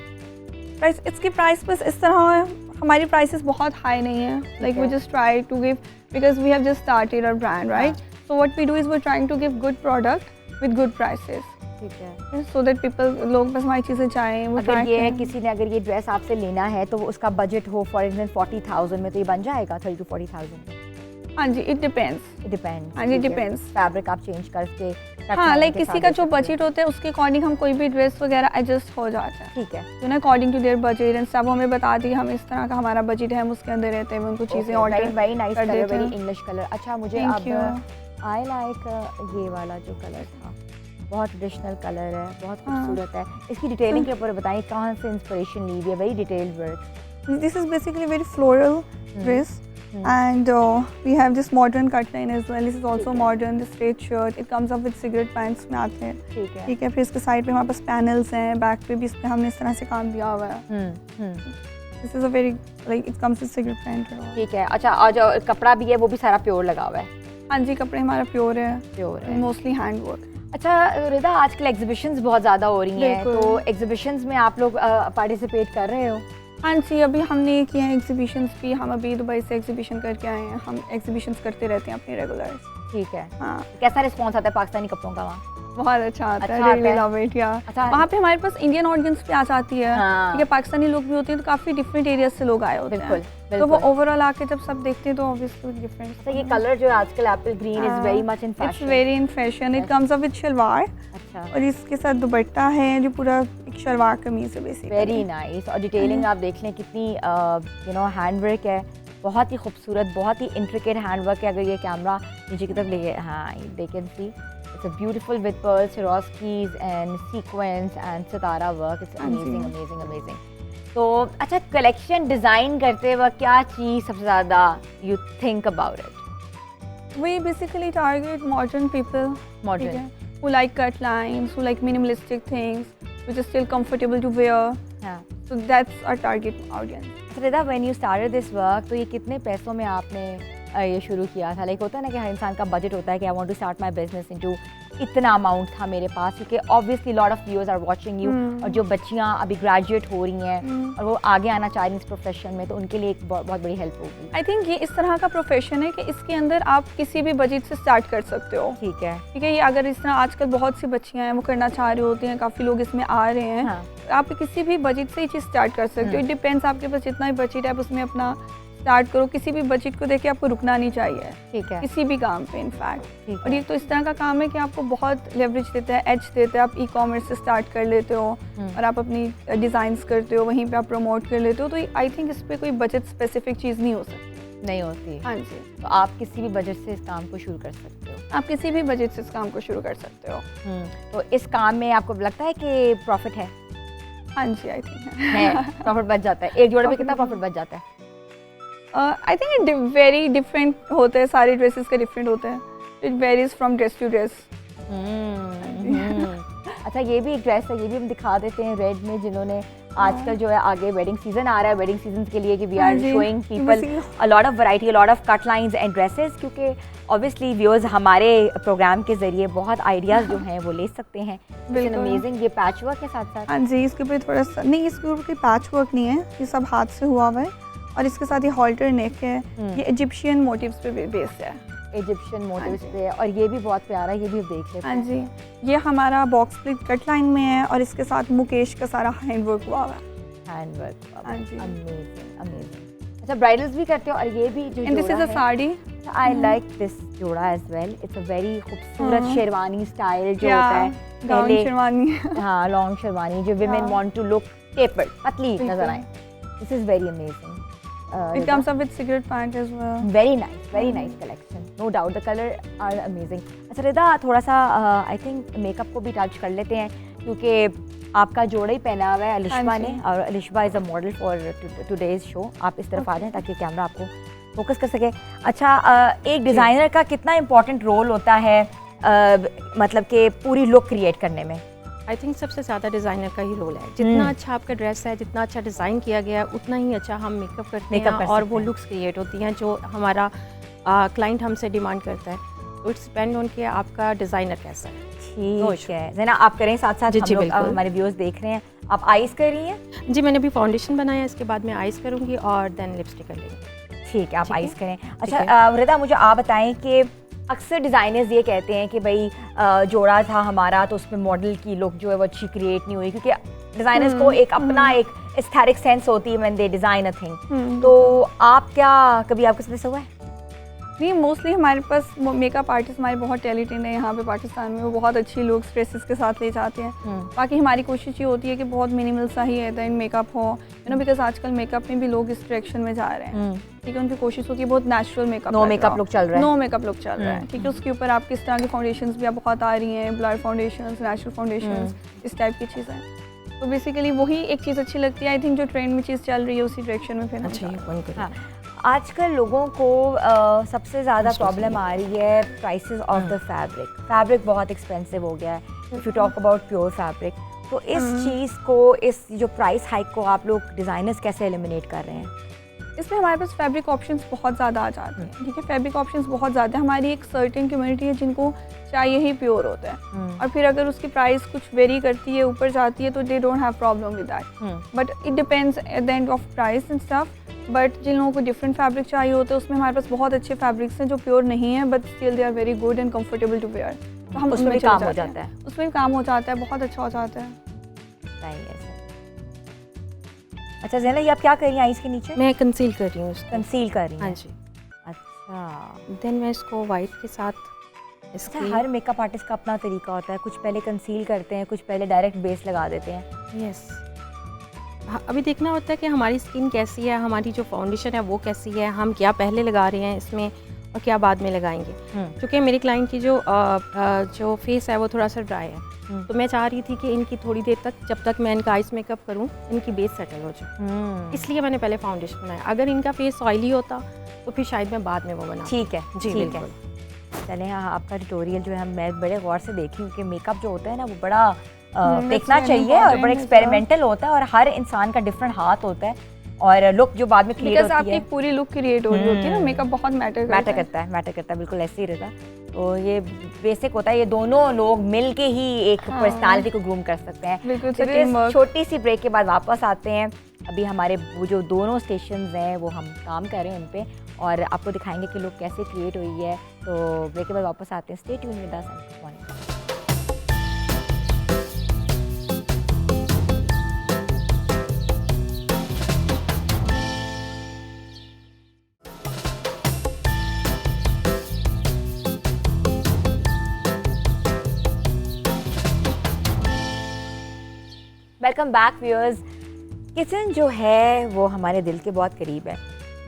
Price, इसकी price बस इस तरह है, हमारी प्राइसेस बहुत हाई नहीं है. Like we Okay. just try to give, because we have just started our brand, right? So what we do is we're trying to give good product with good prices. ठीक है। So that people, लोग बस हमारी चीज़ें चाहें, वो अगर try ये करें. किसी ने अगर ये ड्रेस आपसे लेना है तो उसका बजट हो फॉर एग्जाम्पल 40,000 में, तो ये बन जाएगा 30 to 40,000 में? हाँ जी, it depends. It depends। हाँ जी, ठीक है। depends. फैब्रिक आप चेंज करके हाँ, लाइक किसी का जो बजट होता है उसके अकॉर्डिंग हम कोई भी ड्रेस वगैरह एडजस्ट हो जाता है, ठीक है। You know, according to their budget and सब हमें बता दी हम इस तरह का हमारा बजट है, हम उसके अंदर रहते हैं, उनको चीज़ें ऑर्डर वेरी नाइस कर कलर, देते वेरी हैं। English colour. अच्छा मुझे Thank you. अब आई लाइक ये वाला जो कलर था, बहुत ट्रेडिशनल कलर है, बहुत हाँ। खूबसूरत है। इसकी डिटेलिंग के ऊपर बताइए कहाँ से इंस्पिरेशन ली हुई है? Very detailed work. This is basically very floral dress and we have this modern cut line as well. This is also modern, this straight shirt, it comes up with cigarette pants में आते हैं, ठीक है। ठीक है। फिर इसके side पे हमारे पास पैनल्स हैं, बैक पे भी इस पे हमने इस तरह से काम दिया हुआ है। This is a very, like it comes with cigarette pant and all. ठीक है। अच्छा और जो कपड़ा भी है वो भी सारा प्योर लगा हुआ है? हाँ जी, कपड़े हमारा प्योर है, प्योर है। Mostly hand work. अच्छा रिदा, आजकल एग्जीबिशंस बहुत ज़्यादा हो रही हैं, बिल्कुल। तो एग्जीबिशंस में आप लोग पार्टिसिपेट कर रहे हो? हाँ जी, अभी हमने किए हैं एग्जीबिशंस भी, हम अभी दुबई से एग्जीबिशन करके आए हैं। हम एग्जीबिशंस करते रहते हैं अपनी रेगुलर। ठीक है। हाँ, कैसा रिस्पॉन्स आता है पाकिस्तानी कपड़ों का वहाँ? बहुत अच्छा आता अच्छा है, आता रियली है। Love it. या अच्छा। वहाँ पे हमारे पास इंडियन ऑडियंस भी आ जाती है, हाँ। ठीक है, पाकिस्तानी लोग भी होते हैं, तो काफ़ी डिफरेंट एरियाज से लोग आए होते बिल्कुल, हैं, तो वो बिल्कुल। ओवरऑल आके जब सब देखते हैं तो ऑब्वियसली डिफरेंट। अच्छा ये कलर जो है आजकल apple green is very much in its fashion. Very in fashion. It comes up with shalwar अच्छा, और इसके साथ दुपट्टा है जो पूरा एक शलवार कमीज है बेसिकली। Very nice. और डिटेलिंग आप देख लें कितनी यू नो हैंडवर्क है, बहुत ही खूबसूरत, बहुत ही इंट्रिकेट हैंडवर्क है। अगर ये कैमरा नीचे की तरफ ले, हाँ they can see it's a beautiful with pearls, Swarovskis and sequence and Sitara work. It's हाँ जी। Amazing amazing amazing. तो अच्छा कलेक्शन डिज़ाइन करते वक्त क्या चीज़ सबसे ज़्यादा you think about it? We basically target modern people, Modern. ठीक है, who like cut lines, who like minimalistic things, which is still comfortable to wear. हाँ। So that's our target audience. Rida, when you started this work, तो ये कितने पैसों में आपने ये शुरू किया था? लाइक होता है ना कि हर इंसान का बजट होता है कि I want to start my business into इतना अमाउंट था मेरे पास, क्योंकि obviously lot of viewers are watching you, और जो बच्चियां अभी ग्रेजुएट हो रही हैं और वो आगे आना चाह रही हैं इस प्रोफेशन में, तो उनके लिए एक बहुत बड़ी हेल्प होगी। आई थिंक ये इस तरह का प्रोफेशन है कि इसके अंदर आप किसी भी बजट से स्टार्ट कर सकते हो। ठीक है। ठीक है, ये अगर इस तरह आजकल बहुत सी बच्चियां हैं वो करना चाह रही होती हैं, काफ़ी लोग इसमें आ रहे हैं। हाँ। आप किसी भी बजट से ये चीज़ स्टार्ट कर सकते हो। इट डिपेंड्स, आपके पास जितना भी बजट है आप उसमें अपना स्टार्ट करो। किसी भी बजट को देख के आपको रुकना नहीं चाहिए, ठीक है। किसी भी काम पे इनफैक्ट। ठीक और है। ये तो इस तरह का काम है कि आपको बहुत लेवरेज देता है, एज देता है। आप ई कॉमर्स से स्टार्ट कर लेते हो और आप अपनी डिज़ाइंस करते हो, वहीं पे आप प्रमोट कर लेते हो। तो आई थिंक इस पर कोई बजट स्पेसिफिक चीज़ नहीं हो सकती। नहीं होती। हाँ जी, तो आप किसी भी बजट से इस काम को शुरू कर सकते हो। आप किसी भी बजट से इस काम को शुरू कर सकते हो। तो इस काम में आपको लगता है कि प्रॉफिट है? हाँ जी, आई थिंक है, प्रॉफिट बच जाता है। एक जोड़े पे कितना प्रॉफिट बच जाता है? I think it very different होते हैं, सारे ड्रेसेस के डिफरेंट होते हैं। It varies from dress to dress. अच्छा, ये भी एक ड्रेस है, ये भी हम दिखा देते हैं रेड में, जिन्होंने आजकल जो है आगे वेडिंग सीजन आ रहा है, वेडिंग सीजन के लिए कि we are showing people a lot of variety, a lot of cut lines and dresses, क्योंकि ऑब्वियसली व्यूअर्स हमारे प्रोग्राम के जरिए बहुत आइडियाज़ जो हैं वो ले सकते हैं। बिल्कुल अमेजिंग। ये पैच वर्क के साथ साथ? हाँ जी, इसके ऊपर थोड़ा सा नहीं, इसके ऊपर कोई पैच वर्क नहीं है, ये सब हाथ से हुआ हुआ है। और इसके साथ ये हॉल्टर नेक है, ये इजिप्शियन मोटिव्स पे बेस्ड है। इजिप्शियन मोटिव्स पे, और ये भी बहुत प्यारा है, ये भी देख लेते हाँ हैं। जी, ये हमारा बॉक्स प्रिंट कट लाइन में है और इसके साथ मुकेश का सारा हैंड वर्क हुआ हुआ है। Hand work. हाँ जी। Amazing amazing. अच्छा, ब्राइडल्स भी करते हो? और ये भी जो and this is a sari. I like this जोड़ा as well. It's a very खूबसूरत शेरवानी स्टाइल जो होता है गाउन पहले। शेरवानी। हाँ, लॉन्ग शेरवानी जो women want to look tapered, पतली नजर आए। This is very amazing. It comes up with cigarette pant as well. very nice collection, no doubt. The color are amazing. अच्छा रिदा, थोड़ा सा आई थिंक मेकअप को भी टच कर लेते हैं, क्योंकि आपका जोड़ा ही पहना हुआ है अलिशबा ने, और Alishba is a model for today's show. आप इस तरफ आ जाएं ताकि कैमरा आपको फोकस कर सके। अच्छा, एक डिज़ाइनर का कितना इम्पोर्टेंट रोल होता है मतलब कि पूरी लुक क्रिएट करने में? आई थिंक सबसे ज़्यादा डिज़ाइनर का ही रोल है। जितना अच्छा आपका ड्रेस है, जितना अच्छा डिज़ाइन किया गया है, उतना ही अच्छा हम मेकअप करते हैं और वो लुक्स क्रिएट होती हैं जो हमारा क्लाइंट हमसे डिमांड करता है। तो इट्स डिपेंड ऑन कि आपका डिज़ाइनर कैसा है। ठीक है ज़ैना, आप करें साथ साथ। जी, हमारे व्यूअर्स देख रहे हैं। आप आइज़ कर रही हैं? जी, मैंने अभी फाउंडेशन बनाया, इसके बाद मैं आइज़ करूँगी और देन लिपस्टिक कर लेंगे। ठीक है, आप आइज़ करें। अच्छा रिदा, मुझे आप बताएं कि अक्सर डिज़ाइनर्स ये कहते हैं कि भाई जोड़ा था हमारा तो उसमें मॉडल की लुक जो है वो अच्छी क्रिएट नहीं हुई, क्योंकि डिज़ाइनर्स को एक अपना एक एस्थेटिक सेंस होती है when they design a thing. तो आप क्या कभी आपके साथ ऐसा हुआ है? नहीं, मोस्टली हमारे पास मेकअप आर्टिस्ट हमारे बहुत टैलेंटेड हैं यहाँ पे पाकिस्तान में। वो बहुत अच्छी लुक्स ड्रेसेस के साथ ले जाते हैं। बाकी हमारी कोशिश ये होती है कि बहुत मिनिमल सा ही रहता है मेकअप हो, यू नो, बिकॉज आजकल मेकअप में भी लोग इस डायरेक्शन में जा रहे हैं। ठीक है, उनकी कोशिश होती है बहुत natural makeup, no makeup look चल रहा है। नो मेकअप लुक चल रहा है। ठीक है, उसके ऊपर आप किस तरह की फाउंडेशंस भी आप बहुत आ रही हैं, ब्लर फाउंडेशंस, नेचुरल फाउंडेशंस, इस टाइप की चीज़ें। तो बेसिकली वही एक चीज़ अच्छी लगती है। आई थिंक जो ट्रेंड में चीज़ चल रही है उसी डायरेक्शन में फिर अच्छा, आजकल लोगों को सबसे ज़्यादा प्रॉब्लम आ रही है प्राइसेस ऑफ द फैब्रिक बहुत एक्सपेंसिव हो गया है। If you talk about pure fabric, तो इस चीज़ को, इस जो प्राइस हाइक को आप लोग डिज़ाइनर्स कैसे एलिमिनेट कर रहे हैं? इसमें हमारे पास फैब्रिक ऑप्शंस बहुत ज़्यादा आ जाते हैं। ठीक है, फैब्रिक ऑप्शंस बहुत ज़्यादा है। हमारी एक सर्टेन कम्युनिटी है जिनको चाहिए ही प्योर होता है, और फिर अगर उसकी प्राइस कुछ वेरी करती है, ऊपर जाती है, तो they don't have problem with that. But it depends at the end of price and stuff. But जिन लोगों को डिफरेंट फैब्रिक चाहिए होते हैं, उसमें हमारे पास बहुत अच्छे फैब्रिक्स हैं जो प्योर नहीं है, but still they are very good and comfortable to wear. तो हम उसमें भी काम हो जाता है। उसमें भी काम हो जाता है, बहुत अच्छा हो जाता है। सही है। अच्छा ज़ैना, ये आप क्या कर रही हैं आईज के नीचे? मैं कंसील कर रही हूँ। कंसील कर रही हैं? हाँ जी। अच्छा, देन मैं इसको वाइट के साथ इसका हर मेकअप आर्टिस्ट का अपना तरीका होता है। कुछ पहले कंसील करते हैं, कुछ पहले डायरेक्ट बेस लगा देते हैं। यस, अभी देखना होता है कि हमारी स्किन कैसी है, हमारी जो फाउंडेशन है वो कैसी है, हम क्या पहले लगा रहे हैं इसमें और क्या बाद में लगाएंगे। क्योंकि मेरी क्लाइंट की जो फेस है वो थोड़ा सा ड्राई है, तो मैं चाह रही थी कि इनकी थोड़ी देर तक, जब तक मैं इनका आइस मेकअप करूं, इनकी बेस सेटल हो जाए। इसलिए मैंने पहले फाउंडेशन बनाया। अगर इनका फेस ऑयली होता तो फिर शायद मैं बाद में वो बना। ठीक है जी, ठीक है। चलें, हाँ, आपका ट्यूटोरियल जो है मैं बड़े गौर से देखी हूँ कि मेकअप जो होता है ना वो बड़ा देखना चाहिए और बड़ा एक्सपेरिमेंटल होता है, और हर इंसान का डिफरेंट हाथ होता है। और लुक जो बाद में क्रिएट बिकॉज होती आपकी है, पूरी लुक क्रिएट हो रही होती है ना, मेकअप बहुत मैटर मैटर करता है, बिल्कुल ऐसे ही रहता है। तो ये बेसिक होता है, ये दोनों लोग मिल के ही एक पर्सनालिटी को ग्रूम कर सकते हैं। बिल्कुल, तो team work। छोटी सी ब्रेक के बाद वापस आते हैं। अभी हमारे वो जो दोनों स्टेशंस हैं वो हम काम कर रहे हैं उन पे, और आपको दिखाएंगे कि लुक कैसे क्रिएट हुई है। तो ब्रेक के बाद वापस आते हैं। Stay tune with us and good morning. Welcome back viewers. Kitchen जो है वो हमारे दिल के बहुत करीब है।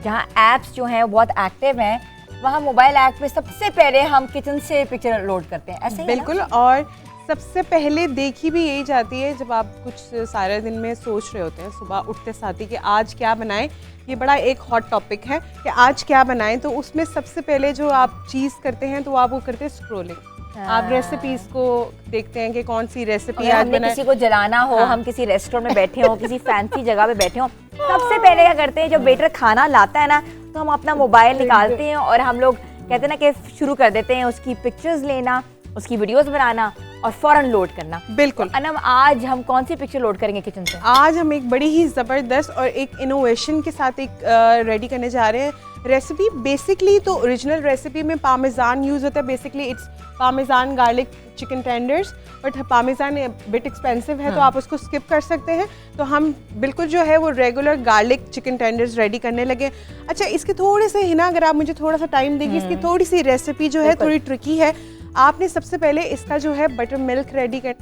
जहाँ ऐप्स जो हैं बहुत एक्टिव हैं, वहाँ मोबाइल ऐप पे सबसे पहले हम किचन से पिक्चर लोड करते हैं, ऐसे ही है ना? बिल्कुल। और सबसे पहले देखी भी यही जाती है जब आप कुछ सारे दिन में सोच रहे होते हैं सुबह उठते साथ ही कि आज क्या बनाएं। ये बड़ा एक हॉट टॉपिक है कि आज क्या बनाएं, तो उसमें सबसे पहले जो आप चीज़ करते हैं तो आप वो करते हैं स्क्रोलिंग। आप रेसिपीज को देखते हैं कि कौन सी रेसिपी आज हमने बनाए। किसी को जलाना हो, हम किसी रेस्टोरेंट में बैठे हो, किसी फैंसी जगह पे बैठे हो, सबसे पहले क्या करते हैं, जब वेटर खाना लाता है ना, तो हम अपना मोबाइल निकालते हैं और हम लोग कहते हैं ना कि शुरू कर देते हैं उसकी पिक्चर्स लेना, उसकी वीडियोस बनाना और फौरन लोड करना। बिल्कुल। तो अनम, आज हम कौन सी पिक्चर लोड करेंगे किचन से? आज हम एक बड़ी ही ज़बरदस्त और एक इनोवेशन के साथ एक रेडी करने जा रहे हैं रेसिपी। बेसिकली तो ओरिजिनल रेसिपी में पामेजान यूज़ होता है। Basically it's parmesan garlic chicken tenders, but parmesan bit expensive है तो आप उसको स्किप कर सकते हैं। तो हम बिल्कुल जो है वो regular garlic chicken tenders ready करने लगे। अच्छा, इसके थोड़े से ही ना, अगर आप मुझे थोड़ा सा टाइम देंगे, इसकी थोड़ी सी रेसिपी जो है थोड़ी ट्रिकी है। आपने सबसे पहले इसका जो है बटर मिल्क रेडी कर,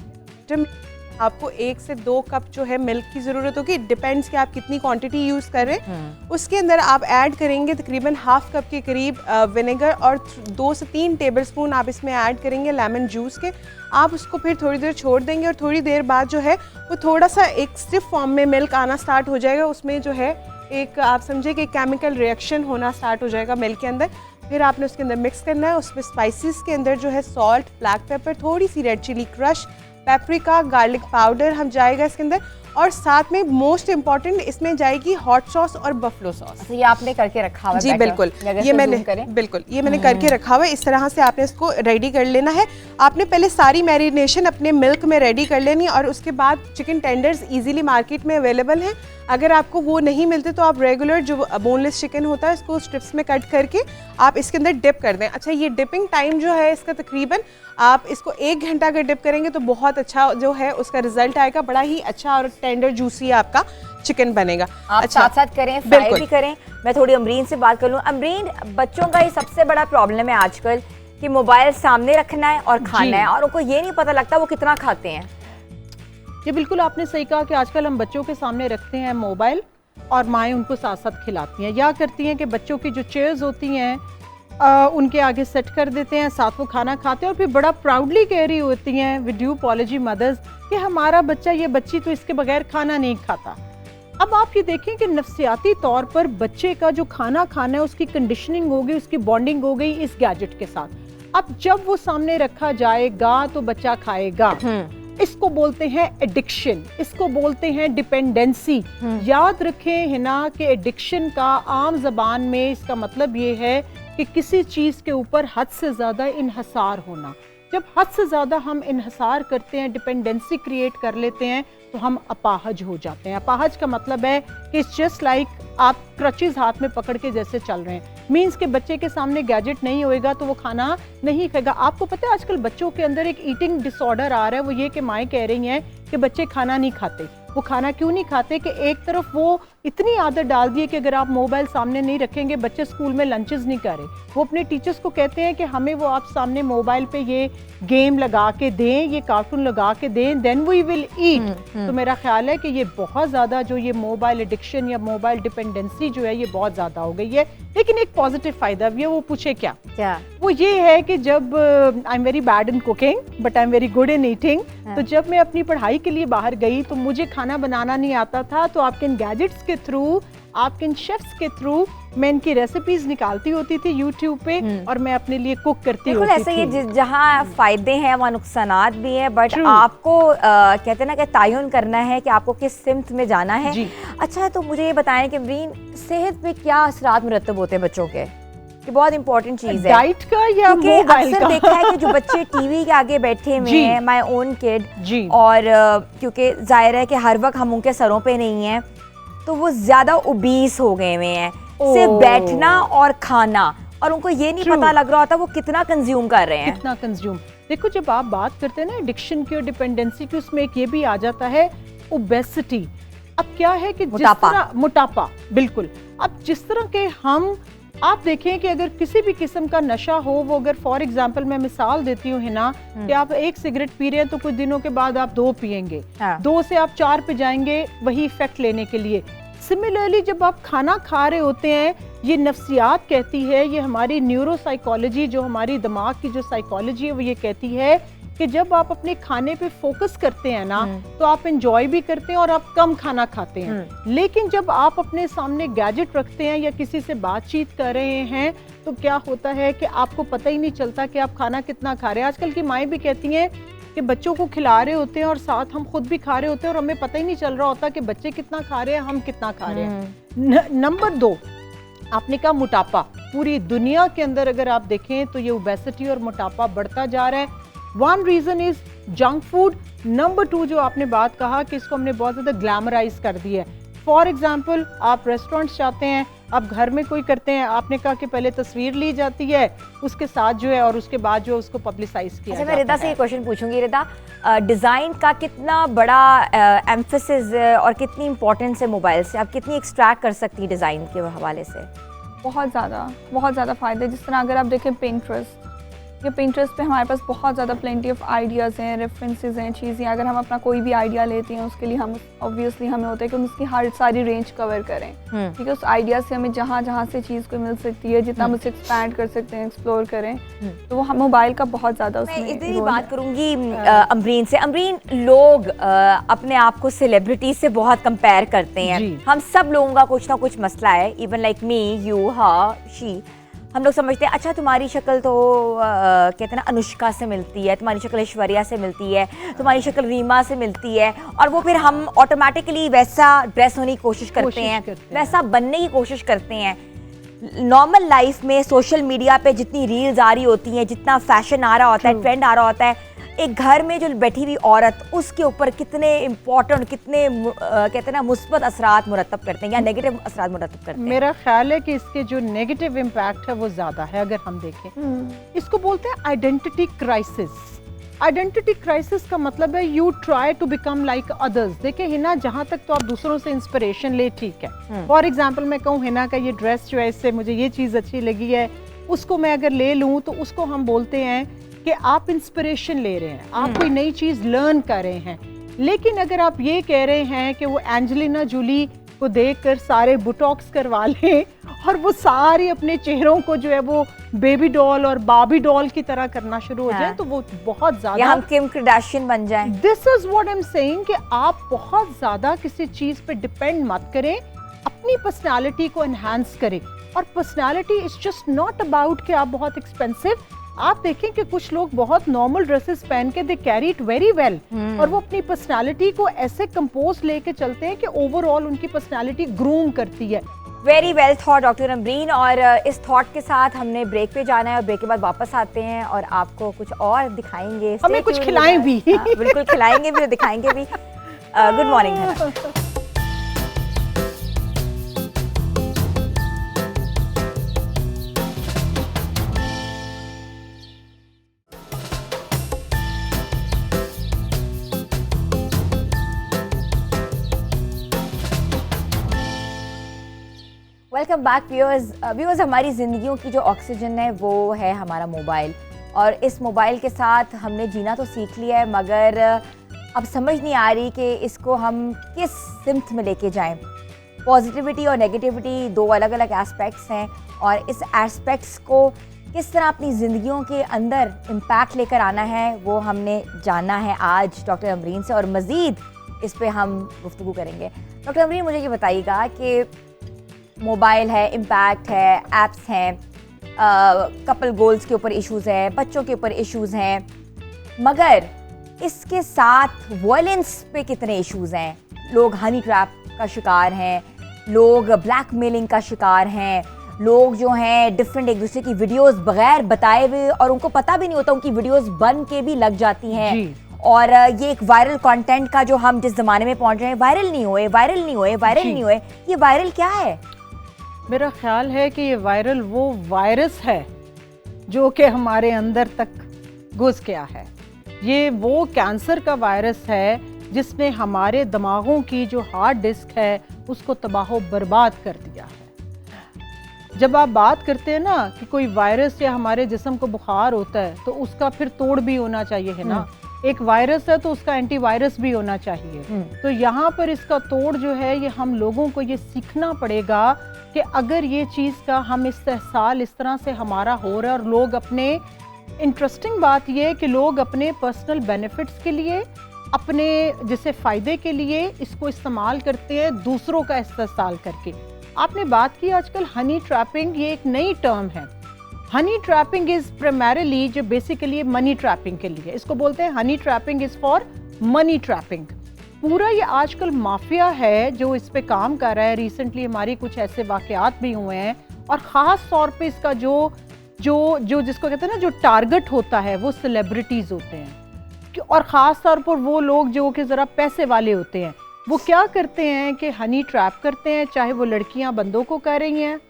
आपको 1 से 2 कप जो है मिल्क की ज़रूरत होगी। डिपेंड्स कि आप कितनी क्वांटिटी यूज़ कर रहे हैं। उसके अंदर आप ऐड करेंगे तकरीबन ½ कप के करीब विनेगर, और 2 से 3 टेबलस्पून आप इसमें ऐड करेंगे लेमन जूस के। आप उसको फिर थोड़ी देर छोड़ देंगे और थोड़ी देर बाद जो है वो थोड़ा सा एक स्टिफ फॉर्म में मिल्क आना स्टार्ट हो जाएगा। उसमें जो है एक आप समझे कि केमिकल रिएक्शन होना स्टार्ट हो जाएगा मिल्क के अंदर। फिर आपने उसके अंदर मिक्स करना है। उसमें स्पाइसेस के अंदर जो है सॉल्ट, ब्लैक पेपर, थोड़ी सी red chilli crush, paprika, garlic powder हम जाएगा इसके अंदर, और साथ में मोस्ट इम्पॉर्टेंट इसमें जाएगी हॉट सॉस और बफलो सॉस। अच्छा, ये आपने करके रखा हुआ है? जी बिल्कुल, ये मैंने करके रखा हुआ है। इस तरह से आपने इसको रेडी कर लेना है। आपने पहले सारी मैरिनेशन अपने मिल्क में रेडी कर लेनी, और उसके बाद चिकन टेंडर्स इजीली मार्केट में अवेलेबल हैं। अगर आपको वो नहीं मिलते तो आप रेगुलर जो बोनलेस चिकन होता है इसको स्ट्रिप्स में कट करके आप इसके अंदर डिप कर दें। अच्छा, ये डिपिंग टाइम जो है इसका तकरीबन आप इसको 1 घंटा अगर डिप करेंगे तो बहुत अच्छा जो है उसका रिजल्ट आएगा। बड़ा ही अच्छा और टेंडर जूसी आपका चिकन बनेगा। आप अच्छा, साथ साथ करें, फ्राई भी करें। मैं थोड़ी अमरीन से बात कर लूँ। अमरीन, बच्चों का ये सबसे बड़ा प्रॉब्लम है आजकल कि मोबाइल सामने रखना है और खाना है, और उनको ये नहीं पता लगता वो कितना खाते हैं। ये बिल्कुल आपने सही कहा कि आजकल हम बच्चों के सामने रखते हैं मोबाइल, और माएँ उनको साथ साथ खिलाती हैं, या करती हैं कि बच्चों की जो चेयर्स होती हैं उनके आगे सेट कर देते हैं, साथ वो खाना खाते हैं, और फिर बड़ा प्राउडली कह रही होती हैं विद ड्यू अपॉलजी मदर्स कि हमारा बच्चा, ये बच्ची तो इसके बगैर खाना नहीं खाता। अब आप ये देखें कि नफ्सियाती तौर पर बच्चे का जो खाना खाना है उसकी कंडीशनिंग हो गई, उसकी बॉन्डिंग हो गई इस गैजेट के साथ। अब जब वो सामने रखा जाएगा तो बच्चा खाएगा। इसको बोलते हैं एडिक्शन, इसको बोलते हैं डिपेंडेंसी। याद रखें हिना कि एडिक्शन का आम जबान में इसका मतलब ये है कि किसी चीज के ऊपर हद से ज्यादा इन्हसार होना। जब हद से ज्यादा हम इन्हसार करते हैं, डिपेंडेंसी क्रिएट कर लेते हैं, तो हम अपाहज हो जाते हैं। अपाहज का मतलब है कि इट्स जस्ट लाइक आप क्रचेस हाथ में पकड़ के जैसे चल रहे हैं। मीन्स के बच्चे के सामने गैजेट नहीं होएगा तो वो खाना नहीं खाएगा। आपको पता है आजकल बच्चों के अंदर एक ईटिंग डिसऑर्डर आ रहा है, वो ये कि माएँ कह रही हैं कि बच्चे खाना नहीं खाते। वो खाना क्यों नहीं खाते कि एक तरफ वो इतनी आदत डाल दी है कि अगर आप मोबाइल सामने नहीं रखेंगे, बच्चे स्कूल में लंचेस नहीं करे। वो अपने टीचर्स को कहते हैं कि हमें वो आप सामने मोबाइल पे ये गेम लगा के दें, ये कार्टून लगा के दें, देन वी विल ईट। तो मेरा ख्याल है कि ये बहुत ज़्यादा जो ये मोबाइल एडिक्शन या मोबाइल डिपेंडेंसी जो है ये बहुत ज़्यादा हो गई है। लेकिन एक पॉजिटिव फ़ायदा भी है, वो पूछे क्या? वो ये है कि जब I am very bad in cooking but I am very good in eating, तो जब मैं अपनी पढ़ाई के लिए बाहर गई तो मुझे खाना बनाना नहीं आता था तो आपके इन गैजेट्स के थ्रू, आपके इन शेफ्स के थ्रू मैं इनकी रेसिपीज निकालती होती थी यूट्यूब पे और मैं अपने लिए कुक करती बिल्कुल होती ऐसे थी। ये जहाँ फायदे हैं वहाँ नुकसानात भी हैं, बट True. आपको कहते हैं ना कि तयन करना है कि आपको किस सिमत में जाना है। जी। अच्छा, तो मुझे ये बताएं कि अमरीन, सेहत पे क्या असरात मुरतब होते हैं बच्चों के? ये बहुत इंपॉर्टेंट चीज़ है डाइट का या क्योंकि मोबाइल अक्सर का? देखा है कि जो बच्चे टीवी के आगे बैठे हुए जी। हैं, माय ओन किड, जी। और क्योंकि जाहिर है कि हर वक्त हम उनके सरों पे नहीं हैं, तो वो ज़्यादा ओबीस हो गए हुए हैं। सिर्फ बैठना और खाना, और उनको ये नहीं True. पता लग रहा होता वो कितना कंज्यूम कर रहे हैं। कितना कंज्यूम। देखो, जब आप बात करते हैं ना एडिक्शन की और डिपेंडेंसी की, उसमें एक ये भी आ जाता है ओबेसिटी। अब क्या है कि मोटापा। मोटापा, बिल्कुल। अब जिस तरह के हम, आप देखें कि अगर किसी भी किस्म का नशा हो, वो अगर फॉर एग्जांपल मैं मिसाल देती हूँ हिना, कि आप एक सिगरेट पी रहे हैं तो कुछ दिनों के बाद आप 2 पिएंगे, हाँ। 2 से आप 4 पे जाएंगे वही इफेक्ट लेने के लिए। सिमिलरली जब आप खाना खा रहे होते हैं, ये नफ्सियात कहती है, ये हमारी न्यूरोसाइकोलॉजी, जो हमारी दिमाग की जो साइकोलॉजी है, वो ये कहती है कि जब आप अपने खाने पे फोकस करते हैं ना, तो आप एंजॉय भी करते हैं और आप कम खाना खाते हैं। लेकिन जब आप अपने सामने गैजेट रखते हैं या किसी से बातचीत कर रहे हैं, तो क्या होता है कि आपको पता ही नहीं चलता कि आप खाना कितना खा रहे हैं। आजकल की माएँ भी कहती हैं कि बच्चों को खिला रहे होते हैं और साथ हम खुद भी खा रहे होते हैं और हमें पता ही नहीं चल रहा होता कि बच्चे कितना खा रहे हैं, हम कितना खा रहे हैं। नंबर 2, आपने कहा मोटापा। पूरी दुनिया के अंदर अगर आप देखें तो ये ओबेसिटी और मोटापा बढ़ता जा रहा है। 1 reason is junk food. Number 2 जो आपने बात कहा कि इसको हमने बहुत ज्यादा ग्लैमराइज कर दिया है। फॉर एग्जाम्पल, आप रेस्टोरेंट्स जाते हैं, आप घर में कोई करते हैं, आपने कहा कि पहले तस्वीर ली जाती है उसके साथ जो है, और उसके बाद जो उसको पब्लिसाइज किया अच्छा, जाता मैं रिदा से है। ये क्वेश्चन पूछूंगी। रिदा, डिज़ाइन का कितना बड़ा एम्फेसिस और कितनी इंपॉर्टेंस है मोबाइल से? आप कितनी एक्सट्रैक्ट कर सकती हैं डिज़ाइन के हवाले से? बहुत ज़्यादा फ़ायदे। जिस तरह अगर आप देखें पिंटरेस्ट, ये पिंटरेस्ट पे हमारे पास बहुत ज़्यादा प्लेंटी ऑफ आइडियाज़ हैं, रेफरेंसेस हैं, चीज़ें। अगर हम अपना कोई भी आइडिया लेते हैं, उसके लिए हम ऑब्वियसली हमें होता है कि हम उसकी हर सारी रेंज कवर करें, ठीक है। उस आइडिया से हमें जहाँ से चीज़ को मिल सकती है, जितना हम उसे एक्सपैंड कर सकते हैं, एक्सप्लोर करें, तो वो हम मोबाइल का बहुत ज़्यादा मैं उसमें इधर ही रोल बात है। करूंगी अमरीन से। अमरीन, लोग अपने आप को सेलिब्रिटी से बहुत कंपेयर करते हैं। जी। हम सब लोगों का कुछ ना कुछ मसला है, इवन लाइक मी, यू, हाँ, शी। हम लोग समझते हैं अच्छा तुम्हारी शक्ल तो कहते हैं ना अनुष्का से मिलती है, तुम्हारी शक्ल ऐश्वर्या से मिलती है, तुम्हारी शक्ल रीमा से मिलती है, और वो फिर हम ऑटोमेटिकली वैसा ड्रेस होने की कोशिश करते हैं, वैसा बनने की कोशिश करते हैं। नॉर्मल लाइफ में सोशल मीडिया पे जितनी रील्स आ रही होती हैं, जितना फैशन आ रहा होता है, ट्रेंड आ रहा होता है, एक घर में जो बैठी हुई औरत, उसके ऊपर कितने इम्पोर्टेंट, कितने कहते हैं ना मुस्बत असरात मुरतब करते हैं या नेगेटिव असरात मुरतब करते हैं? मेरा ख्याल है कि इसके जो नेगेटिव इम्पैक्ट है वो ज़्यादा है। अगर हम देखें, इसको बोलते हैं आइडेंटिटी क्राइसिस। आइडेंटिटी क्राइसिस का मतलब है you try to become like others. देखिए हिना, जहाँ तक तो आप दूसरों से इंस्पिरेशन ले, ठीक है। फॉर एग्जाम्पल मैं कहूँ हिना का ये ड्रेस जो है, इससे मुझे ये चीज़ अच्छी लगी है, उसको मैं अगर ले लूँ तो उसको हम बोलते हैं कि आप इंस्पिरेशन ले रहे हैं, आप कोई नई चीज़ लर्न कर रहे हैं। लेकिन अगर आप ये कह रहे हैं कि वो एंजेलिना जूली को देखकर सारे बुटॉक्स करवा लें और वो सारे अपने चेहरों को जो है वो बेबी डॉल और बाबी डॉल की तरह करना शुरू हो जाए, तो वो बहुत या ज्यादा, हम किम कार्दाशियन बन जाएं। This is what I am saying कि आप बहुत ज्यादा किसी चीज पे डिपेंड मत करें, अपनी पर्सनालिटी को एनहांस करें। और personality is just not about कि आप बहुत एक्सपेंसिव। आप देखें कि कुछ लोग बहुत नॉर्मल ड्रेसेस पहन के they carry it very well, और वो अपनी पर्सनालिटी को ऐसे कंपोज लेके चलते हैं कि ओवरऑल उनकी पर्सनालिटी ग्रूम करती है। Very well thought doctor Amreen. और इस थॉट के साथ हमने ब्रेक पे जाना है और ब्रेक के बाद वापस आते हैं और आपको कुछ और दिखाएंगे, हमें कुछ खिलाएं भी। बिल्कुल खिलाएंगे भी और दिखाएंगे भी। Good morning. Welcome back viewers. हमारी ज़िंदगियों की जो ऑक्सीजन है वो है हमारा मोबाइल, और इस मोबाइल के साथ हमने जीना तो सीख लिया है, मगर अब समझ नहीं आ रही कि इसको हम किस सिमत में लेके जाएं। पॉजिटिविटी और नेगेटिविटी दो अलग अलग एस्पेक्ट्स हैं, और इस एस्पेक्ट्स को किस तरह अपनी ज़िंदगियों के अंदर इम्पैक्ट लेकर आना है वो हमने जानना है आज डॉक्टर अमरीन से। और मज़ीद इस पे हम गुफ्तगू करेंगे। डॉक्टर अमरीन, मुझे ये बताइएगा कि मोबाइल है, इम्पैक्ट है, एप्स हैं, कपल गोल्स के ऊपर इश्यूज़ हैं, बच्चों के ऊपर इश्यूज़ हैं, मगर इसके साथ वायलेंस पे कितने इश्यूज़ हैं। लोग हनी ट्रैप का शिकार हैं, लोग ब्लैकमेलिंग का शिकार हैं, लोग जो हैं डिफरेंट एक दूसरे की वीडियोस बगैर बताए हुए और उनको पता भी नहीं होता, उनकी वीडियोस बन के भी लग जाती हैं जी। और ये एक वायरल कंटेंट का जो हम जिस ज़माने में पहुंच रहे हैं, वायरल नहीं हुए, वायरल नहीं हुए, वायरल जी। नहीं हुए, ये वायरल क्या है? मेरा ख्याल है कि ये वायरल वो वायरस है जो कि हमारे अंदर तक घुस गया है। ये वो कैंसर का वायरस है जिसने हमारे दिमागों की जो हार्ड डिस्क है उसको तबाह बर्बाद कर दिया है। जब आप बात करते हैं ना कि कोई वायरस या हमारे जिस्म को बुखार होता है तो उसका फिर तोड़ भी होना चाहिए, है ना। एक वायरस है तो उसका एंटीवायरस भी होना चाहिए। तो यहाँ पर इसका तोड़ जो है ये हम लोगों को ये सीखना पड़ेगा कि अगर ये चीज़ का हम इस्तेहसाल इस तरह से हमारा हो रहा है और लोग अपने, इंटरेस्टिंग बात ये है कि लोग अपने पर्सनल बेनिफिट्स के लिए, अपने जैसे फ़ायदे के लिए इसको इस्तेमाल करते हैं दूसरों का इस्तेहसाल करके। आपने बात की आजकल हनी ट्रैपिंग, ये एक नई टर्म है। हनी ट्रैपिंग इज़ प्राइमरीली जो बेसिकली मनी ट्रैपिंग के लिए, इसको बोलते हैं Honey trapping is for money trapping. पूरा ये आजकल माफिया है जो इस पे काम कर रहा है। रिसेंटली हमारी कुछ ऐसे वाकयात भी हुए हैं और ख़ास तौर पे इसका जो जो जो जिसको कहते हैं ना, जो टारगेट होता है वो सेलिब्रिटीज़ होते हैं और ख़ास तौर पर वो लोग जो कि ज़रा पैसे वाले होते हैं। वो क्या करते हैं कि हनी ट्रैप करते हैं, चाहे वो लड़कियां बंदों को कर रही हैं,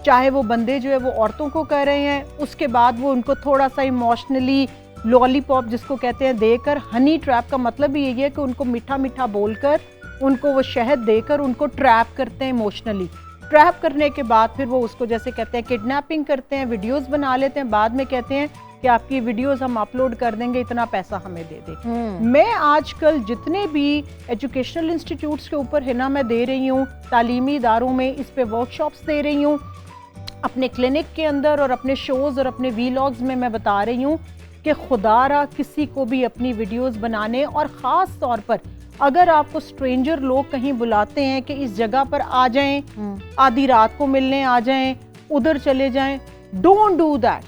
चाहे वो बंदे जो है वो औरतों को कर रहे हैं। उसके बाद वो उनको थोड़ा सा इमोशनली लॉलीपॉप जिसको कहते हैं देकर, हनी ट्रैप का मतलब ही यही है कि उनको मीठा मीठा बोलकर, उनको वो शहद देकर उनको ट्रैप करते हैं इमोशनली। ट्रैप करने के बाद फिर वो उसको जैसे कहते हैं किडनैपिंग करते हैं, वीडियोस बना लेते हैं, बाद में कहते हैं कि आपकी वीडियोस हम अपलोड कर देंगे, इतना पैसा हमें दे दे। मैं आजकल जितने भी एजुकेशनल इंस्टीट्यूट्स के ऊपर है ना मैं दे रही हूँ, तालीमी इदारों में इस पे वर्कशॉप्स दे रही हूँ, अपने क्लिनिक के अंदर और अपने शोज़ और अपने वीलॉग्स में मैं बता रही हूँ कि खुदारा किसी को भी अपनी वीडियोस बनाने, और ख़ास तौर पर अगर आपको स्ट्रेंजर लोग कहीं बुलाते हैं कि इस जगह पर आ जाएं, आधी रात को मिलने आ जाएं, उधर चले जाएं, डोंट डू दैट।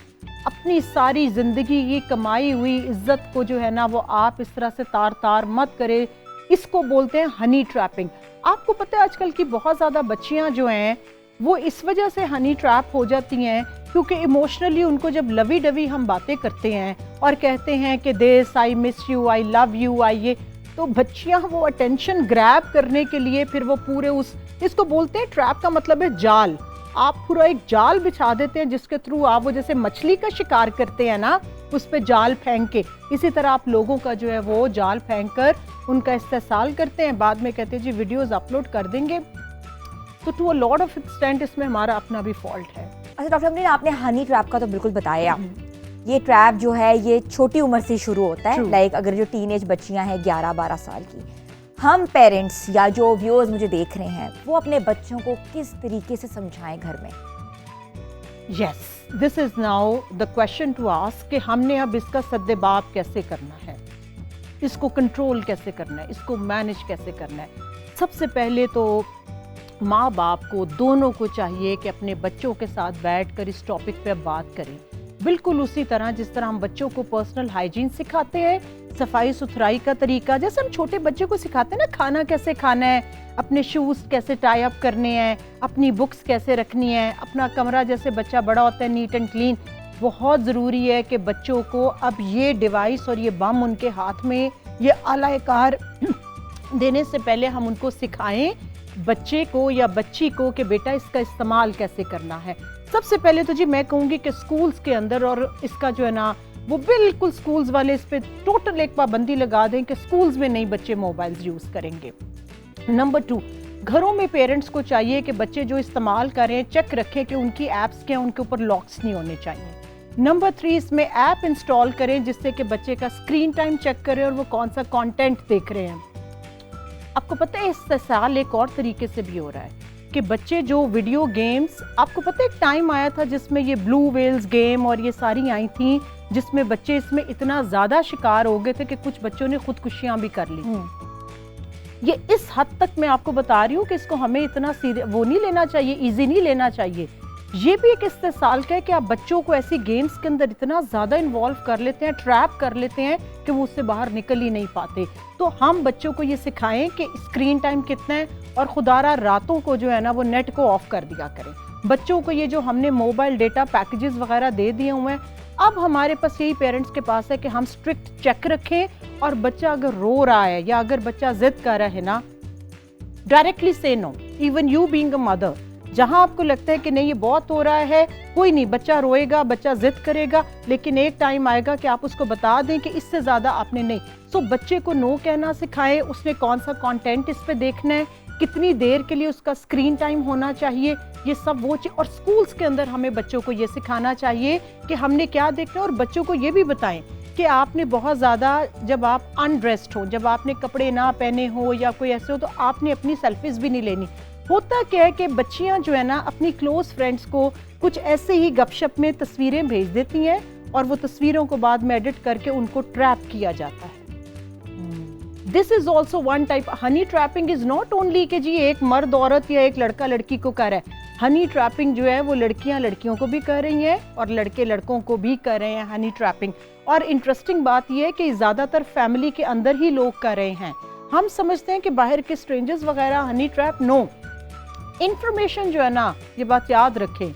अपनी सारी ज़िंदगी की कमाई हुई इज्जत को जो है ना वो आप इस तरह से तार तार मत करें। इसको बोलते हैं हनी ट्रैपिंग। आपको पता है आजकल की बहुत ज़्यादा बच्चियां जो हैं वो इस वजह से हनी ट्रैप हो जाती हैं क्योंकि इमोशनली उनको जब लवी डवी हम बातें करते हैं और कहते हैं कि this I miss you, I love you, I ये, तो बच्चियां वो अटेंशन ग्रैब करने के लिए फिर वो पूरे उस, इसको बोलते हैं ट्रैप का मतलब है जाल। आप पूरा एक जाल बिछा देते हैं जिसके थ्रू आप वो जैसे मछली का शिकार करते हैं ना, उस पे जाल फेंक के, इसी तरह आप लोगों का जो है वो जाल फेंक कर उनका इस्तेसाल करते हैं। बाद में कहते हैं जी वीडियोस अपलोड कर देंगे। तो to a lot of extent इसमें हमारा अपना भी फॉल्ट है। अच्छा डॉक्टर अमरीन, आपने हनी ट्रैप का तो बिल्कुल बताया। ये ट्रैप जो है ये छोटी उम्र से शुरू होता है। लाइक अगर जो टीनेज बच्चियां हैं 11-12 साल की, हम पेरेंट्स या जो व्यूअर्स मुझे देख रहे हैं वो अपने बच्चों को किस तरीके से समझाएं घर में? Yes, this is now the question to ask कि हमने अब इसका सद्देबाब कैसे करना है, इसको कंट्रोल कैसे करना है, इसको मैनेज कैसे करना है। सबसे पहले तो माँ बाप को दोनों को चाहिए कि अपने बच्चों के साथ बैठकर इस टॉपिक पे बात करें, बिल्कुल उसी तरह जिस तरह हम बच्चों को पर्सनल हाइजीन सिखाते हैं, सफाई सुथराई का तरीका, जैसे हम छोटे बच्चे को सिखाते हैं ना खाना कैसे खाना है, अपने शूज़ कैसे टाई अप करने हैं, अपनी बुक्स कैसे रखनी है, अपना कमरा जैसे बच्चा बड़ा होता है नीट एंड क्लीन। बहुत ज़रूरी है कि बच्चों को अब ये डिवाइस और ये बम उनके हाथ में, ये आलाकार देने से पहले हम उनको सिखाएं बच्चे को या बच्ची को कि बेटा इसका इस्तेमाल कैसे करना है। सबसे पहले तो जी मैं कहूँगी कि स्कूल्स के अंदर, और इसका जो है ना वो बिल्कुल स्कूल्स वाले इस पे टोटल एक पाबंदी लगा दें कि स्कूल्स में नहीं बच्चे मोबाइल्स यूज़ करेंगे। नंबर 2, घरों में पेरेंट्स को चाहिए कि बच्चे जो इस्तेमाल करें चेक रखें कि उनकी ऐप्स क्या, उनके ऊपर लॉक्स नहीं होने चाहिए। नंबर 3, इसमें ऐप इंस्टॉल करें जिससे कि बच्चे का स्क्रीन टाइम चेक करें और वो कौन सा कंटेंट देख रहे हैं। आपको पता है इस साल एक और तरीके से भी हो रहा है कि बच्चे जो वीडियो गेम्स, आपको पता है एक टाइम आया था जिसमें ये ब्लू वेल्स गेम और ये सारी आई थी जिसमें बच्चे इसमें इतना ज़्यादा शिकार हो गए थे कि कुछ बच्चों ने खुदकुशियाँ भी कर ली। ये इस हद तक मैं आपको बता रही हूँ कि इसको हमें इतना वो नहीं लेना चाहिए, इजी नहीं लेना चाहिए। ये भी एक इस्तेसाल का है कि आप बच्चों को ऐसी गेम्स के अंदर इतना ज़्यादा इन्वॉल्व कर लेते हैं, ट्रैप कर लेते हैं कि वो उससे बाहर निकल ही नहीं पाते। तो हम बच्चों को ये सिखाएं कि स्क्रीन टाइम कितना है, और खुदारा रातों को जो है ना वो नेट को ऑफ कर दिया करें। बच्चों को ये जो हमने मोबाइल डेटा पैकेजेस वगैरह दे दिए हुए हैं, अब हमारे पास यही पेरेंट्स के पास है कि हम स्ट्रिक्ट चेक रखें, और बच्चा अगर रो रहा है या अगर बच्चा जिद कर रहा है ना, डायरेक्टली से no. Even you being a mother, जहां आपको लगता है कि नहीं ये बहुत हो रहा है, कोई नहीं, बच्चा रोएगा, बच्चा जिद करेगा, लेकिन एक टाइम आएगा कि आप उसको बता दें कि इससे ज़्यादा आपने नहीं। सो बच्चे को नो कहना सिखाएं, उसने कौन सा कंटेंट इस पे देखना है, कितनी देर के लिए उसका स्क्रीन टाइम होना चाहिए, ये सब वो चीज़। और स्कूल्स के अंदर हमें बच्चों को ये सिखाना चाहिए कि हमने क्या देखना है, और बच्चों को ये भी बताएं कि आपने बहुत ज़्यादा, जब आप अनड्रेस्ड हो, जब आपने कपड़े ना पहने हो या कोई ऐसे हो, तो आपने अपनी सेल्फीज भी नहीं लेनी। होता क्या है कि बच्चियां जो है ना अपनी क्लोज फ्रेंड्स को कुछ ऐसे ही गपशप में तस्वीरें भेज देती हैं, और वो तस्वीरों को बाद में एडिट करके उनको ट्रैप किया जाता है। This is also one type. Honey trapping is not only कि जी एक मर्द औरत या एक लड़का लड़की को कर रहा है। हनी ट्रैपिंग जो है वो लड़कियां लड़कियों को भी कर रही हैं, और लड़के लड़कों को भी कर रहे हैं हनी ट्रैपिंग। और इंटरेस्टिंग बात यह है कि ज़्यादातर फैमिली के अंदर ही लोग कर रहे हैं। हम समझते हैं कि बाहर के स्ट्रेंजर्स वगैरह हनी ट्रैप, नो। इंफॉर्मेशन जो है ना, ये बात याद रखें,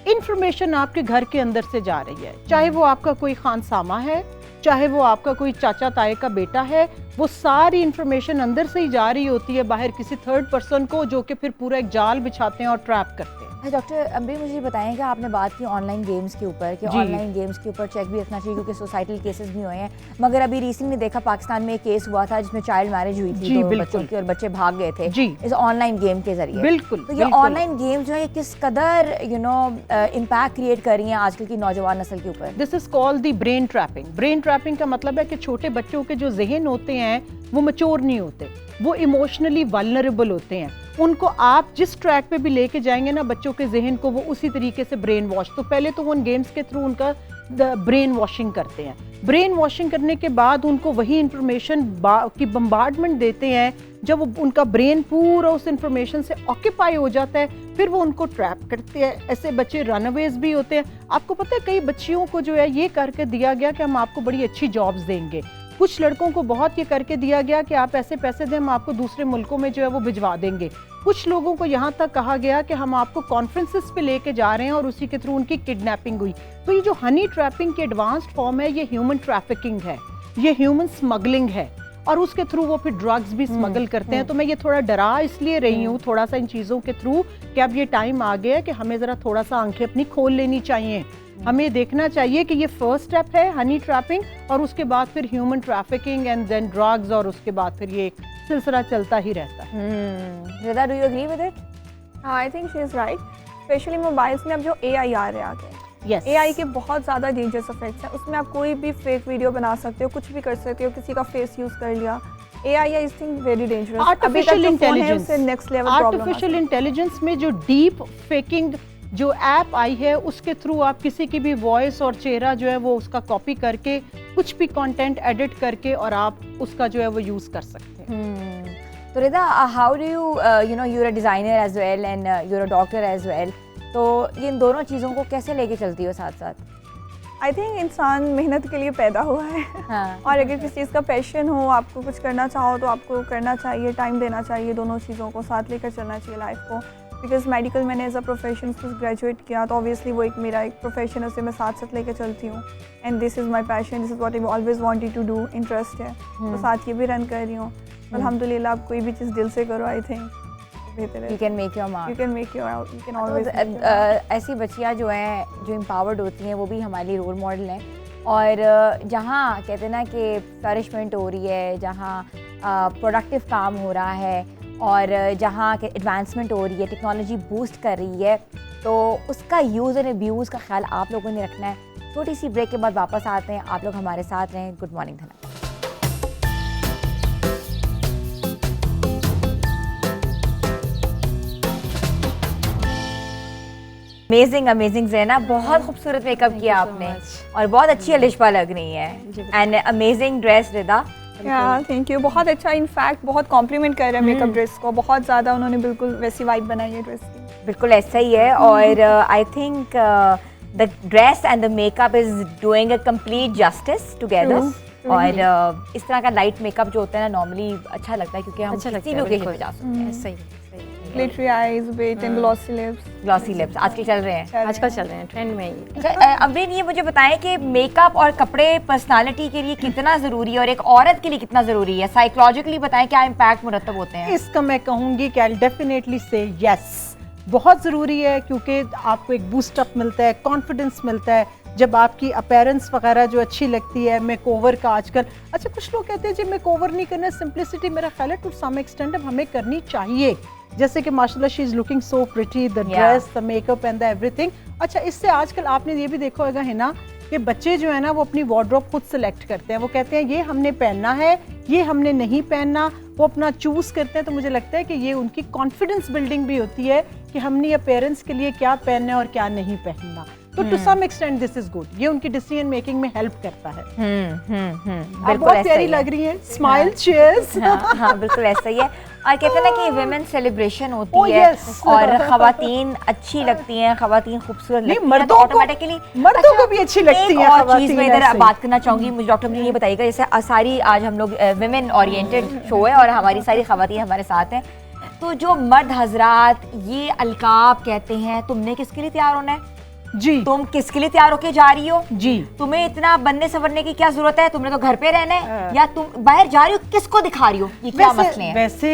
इंफॉर्मेशन आपके घर के अंदर से जा रही है, चाहे वो आपका कोई खानसामा है, चाहे वो आपका कोई चाचा ताए का बेटा है, वो सारी इंफॉर्मेशन अंदर से ही जा रही होती है बाहर किसी थर्ड पर्सन को, जो कि फिर पूरा एक जाल बिछाते हैं और ट्रैप करते हैं। डॉक्टर अभी मुझे बताएंगे, आपने बात की ऑनलाइन गेम्स के ऊपर कि ऑनलाइन गेम्स के ऊपर चेक भी रखना चाहिए क्योंकि सोसाइटल केसेस भी हुए हैं, मगर अभी रिसेंटली देखा पाकिस्तान में एक केस हुआ था जिसमें चाइल्ड मैरिज हुई थी दो बच्चों की, और बच्चे भाग गए थे इस ऑनलाइन गेम के जरिए। बिल्कुल। तो ये ऑनलाइन गेम्स जो है किस कदर इम्पैक्ट क्रिएट कर रही हैं आजकल की नौजवान नस्ल के ऊपर? This is called the brain trapping. Brain trapping का मतलब है कि छोटे बच्चों के जो जहन होते हैं वो मैच्योर नहीं होते, वो इमोशनली वल्नरेबल होते हैं। उनको आप जिस ट्रैक पे भी लेके जाएंगे ना बच्चों के जहन को, वो उसी तरीके से ब्रेन वॉश। तो पहले तो वो उन गेम्स के थ्रू उनका ब्रेन वॉशिंग करते हैं। ब्रेन वॉशिंग करने के बाद उनको वही इंफॉर्मेशन की बम्बार्डमेंट देते हैं। जब उनका ब्रेन पूरा उस इंफॉर्मेशन से ऑक्यूपाई हो जाता है, फिर वो उनको ट्रैप करते हैं। ऐसे बच्चे रनअवेज भी होते हैं। आपको पता है कई बच्चियों को जो है ये करके दिया गया कि हम आपको बड़ी अच्छी जॉब्स देंगे। कुछ लड़कों को बहुत ये करके दिया गया कि आप ऐसे पैसे दें, हम आपको दूसरे मुल्कों में जो है वो भिजवा देंगे। कुछ लोगों को यहाँ तक कहा गया कि हम आपको कॉन्फ्रेंसेस पे लेके जा रहे हैं, और उसी के थ्रू उनकी किडनैपिंग हुई। तो ये जो हनी ट्रैपिंग की एडवांस्ड फॉर्म है, ये ह्यूमन ट्रैफिकिंग है, ये ह्यूमन स्मगलिंग है, और उसके थ्रू वो फिर ड्रग्स भी स्मगल करते हैं। तो मैं ये थोड़ा डरा इसलिए रही हूँ थोड़ा सा इन चीज़ों के थ्रू कि अब ये टाइम आ गया कि हमें ज़रा थोड़ा सा आंखें अपनी खोल लेनी चाहिए। हमें देखना चाहिए कि ये फर्स्ट स्टेप है हनी ट्रैपिंग, और उसके बाद फिर human trafficking and then drugs, और उसके बाद फिर ये एक सिलसिला चलता ही रहता है। Rida, do you agree with it? I think she is right. Specially mobiles में अब जो AI आ रहे हैं आगे, Yes. AI के बहुत ज़्यादा डेंजरस इफेक्ट्स हैं। उसमें आप कोई भी फेक वीडियो बना सकते हो, कुछ भी कर सकते हो, किसी का फेस यूज़ कर लिया। AI I think very dangerous. Artificial intelligence, next level problem. Artificial intelligence में जो डीप फेकिंग जो ऐप आई है, उसके थ्रू आप किसी की भी वॉइस और चेहरा जो है वो उसका कॉपी करके कुछ भी कंटेंट एडिट करके और आप उसका जो है वो यूज़ कर सकते हैं। तो Rida, how do you you're a designer as well and you're a doctor as well, तो इन दोनों चीज़ों को कैसे लेके चलती हो साथ साथ? आई थिंक इंसान मेहनत के लिए पैदा हुआ है। हाँ। और अगर किसी चीज़ का पैशन हो, आपको कुछ करना चाहो तो आपको करना चाहिए, टाइम देना चाहिए, दोनों चीज़ों को साथ लेकर चलना चाहिए लाइफ को। बिकॉज मेडिकल मैंने एज अ प्रोफेशन कुछ ग्रेजुएट किया, तो ऑब्वियसली वो मेरा एक प्रोफेशन है, उसे मैं साथ साथ लेकर चलती हूँ। And this is my passion, this is what I always wanted to do, interest है, तो साथ ये भी रन कर रही हूँ। अल्हम्दुलिल्लाह, आप कोई भी चीज़ दिल से करो, आई थिंक बेहतर है। You can make your mark. You can make your, you can तो always make your mark. ऐसी बच्चियाँ जो हैं जो एम्पावर्ड होती हैं वो भी हमारे लिए रोल मॉडल हैं। और जहाँ कहते हैं ना कि फ्लरिशमेंट हो रही है, जहाँ प्रोडक्टिव काम हो रहा है, और जहाँ एडवांसमेंट हो रही है, टेक्नोलॉजी बूस्ट कर रही है, तो उसका यूज़ एंड अब्यूज़ का ख्याल आप लोगों ने रखना है। छोटी सी ब्रेक के बाद वापस आते हैं, आप लोग हमारे साथ रहें। गुड मॉर्निंग धना। अमेजिंग अमेजिंग ज़ैना, बहुत खूबसूरत मेकअप किया आपने और बहुत अच्छी अलिशबा लग रही है। And amazing dress Rida. Thank you, बहुत अच्छा, इनफैक्ट बहुत कॉम्प्लीमेंट कर रहे हैं मेकअप ड्रेस को, बहुत ज़्यादा उन्होंने बिल्कुल वैसी वाइब बनाई है ड्रेस की। बिल्कुल ऐसा ही है। और I think the dress and the makeup is doing a complete justice together. और इस तरह का लाइट मेकअप जो होता है ना नॉर्मली अच्छा लगता है, क्योंकि हम अच्छा लगता किसी है, भी ओकेजन बिल्कुल। पे जा सकते हैं। सही सही। Glittery eyes with and glossy lips. Glossy lips आजकल चल रहे हैं। आजकल चल रहे हैं, ट्रेंड में ही। अच्छा, अमरीन ये मुझे बताएं कि मेकअप और कपड़े पर्सनालिटी के लिए कितना ज़रूरी है और एक औरत के लिए कितना ज़रूरी है? साइकोलॉजिकली बताएं क्या इम्पैक्ट मुरतब होते हैं? इसका मैं कहूँगी कि आई डेफिनेटली से यस, बहुत ज़रूरी है, क्योंकि आपको एक बूस्टअप मिलता है, कॉन्फिडेंस मिलता है जब आपकी अपीयरेंस वगैरह जो अच्छी लगती है। मेकओवर का आजकल, अच्छा कुछ लोग कहते हैं जी मेकओवर नहीं करना, सिंप्लिसिटी मेरा ख्याल है टू सम एक्सटेंड अब हमें करनी चाहिए, जैसे कि माशाल्लाह she is looking so pretty, the dress, the makeup and the everything. अच्छा, इससे आजकल आपने ये भी देखा होगा है ना कि बच्चे जो है ना वो अपनी वार्डरोब खुद सेलेक्ट करते हैं, वो कहते हैं ये हमने पहनना है, ये हमने नहीं पहनना, वो अपना चूज करते हैं। तो मुझे लगता है कि ये उनकी कॉन्फिडेंस बिल्डिंग भी होती है कि हमने पेरेंट्स के लिए क्या पहनना है और क्या नहीं पहनना। तो to some extent this is good, ये उनकी डिसीजन मेकिंग में हेल्प करता है। आप बिल्कुल बहुत ऐसा प्यारी ही है। लग रही है, स्माइल, चीयर्स। हाँ बिल्कुल ऐसा ही है। और कहते हैं ना कि वुमेन सेलिब्रेशन होती Oh, है yes. और खवातीन अच्छी लगती हैं, खवातीन खूबसूरत लगती हैं, मर्दों तो को- ऑटोमेटिकली मर्दों को भी अच्छी लगती हैं एक और खवातीन, चीज़ मैं इधर ऐसे ही। बात करना चाहूँगी, मुझे डॉक्टर ने ये बताइएगा, जैसे सारी आज हम लोग वुमेन ओरिएंटेड शो है और हमारी सारी खवातीन हमारे साथ हैं, तो जो मर्द हजरात ये अलकाब कहते हैं, तुमने किसके लिए तैयार होना है? जी तुम किसके लिए तैयार होके जा रही हो? जी, तुम्हें इतना बनने संवरने की क्या जरूरत है? तुमने तो घर पे रहना है, या तुम बाहर जा रही हो, किसको दिखा रही हो? ये क्या मसले हैं? वैसे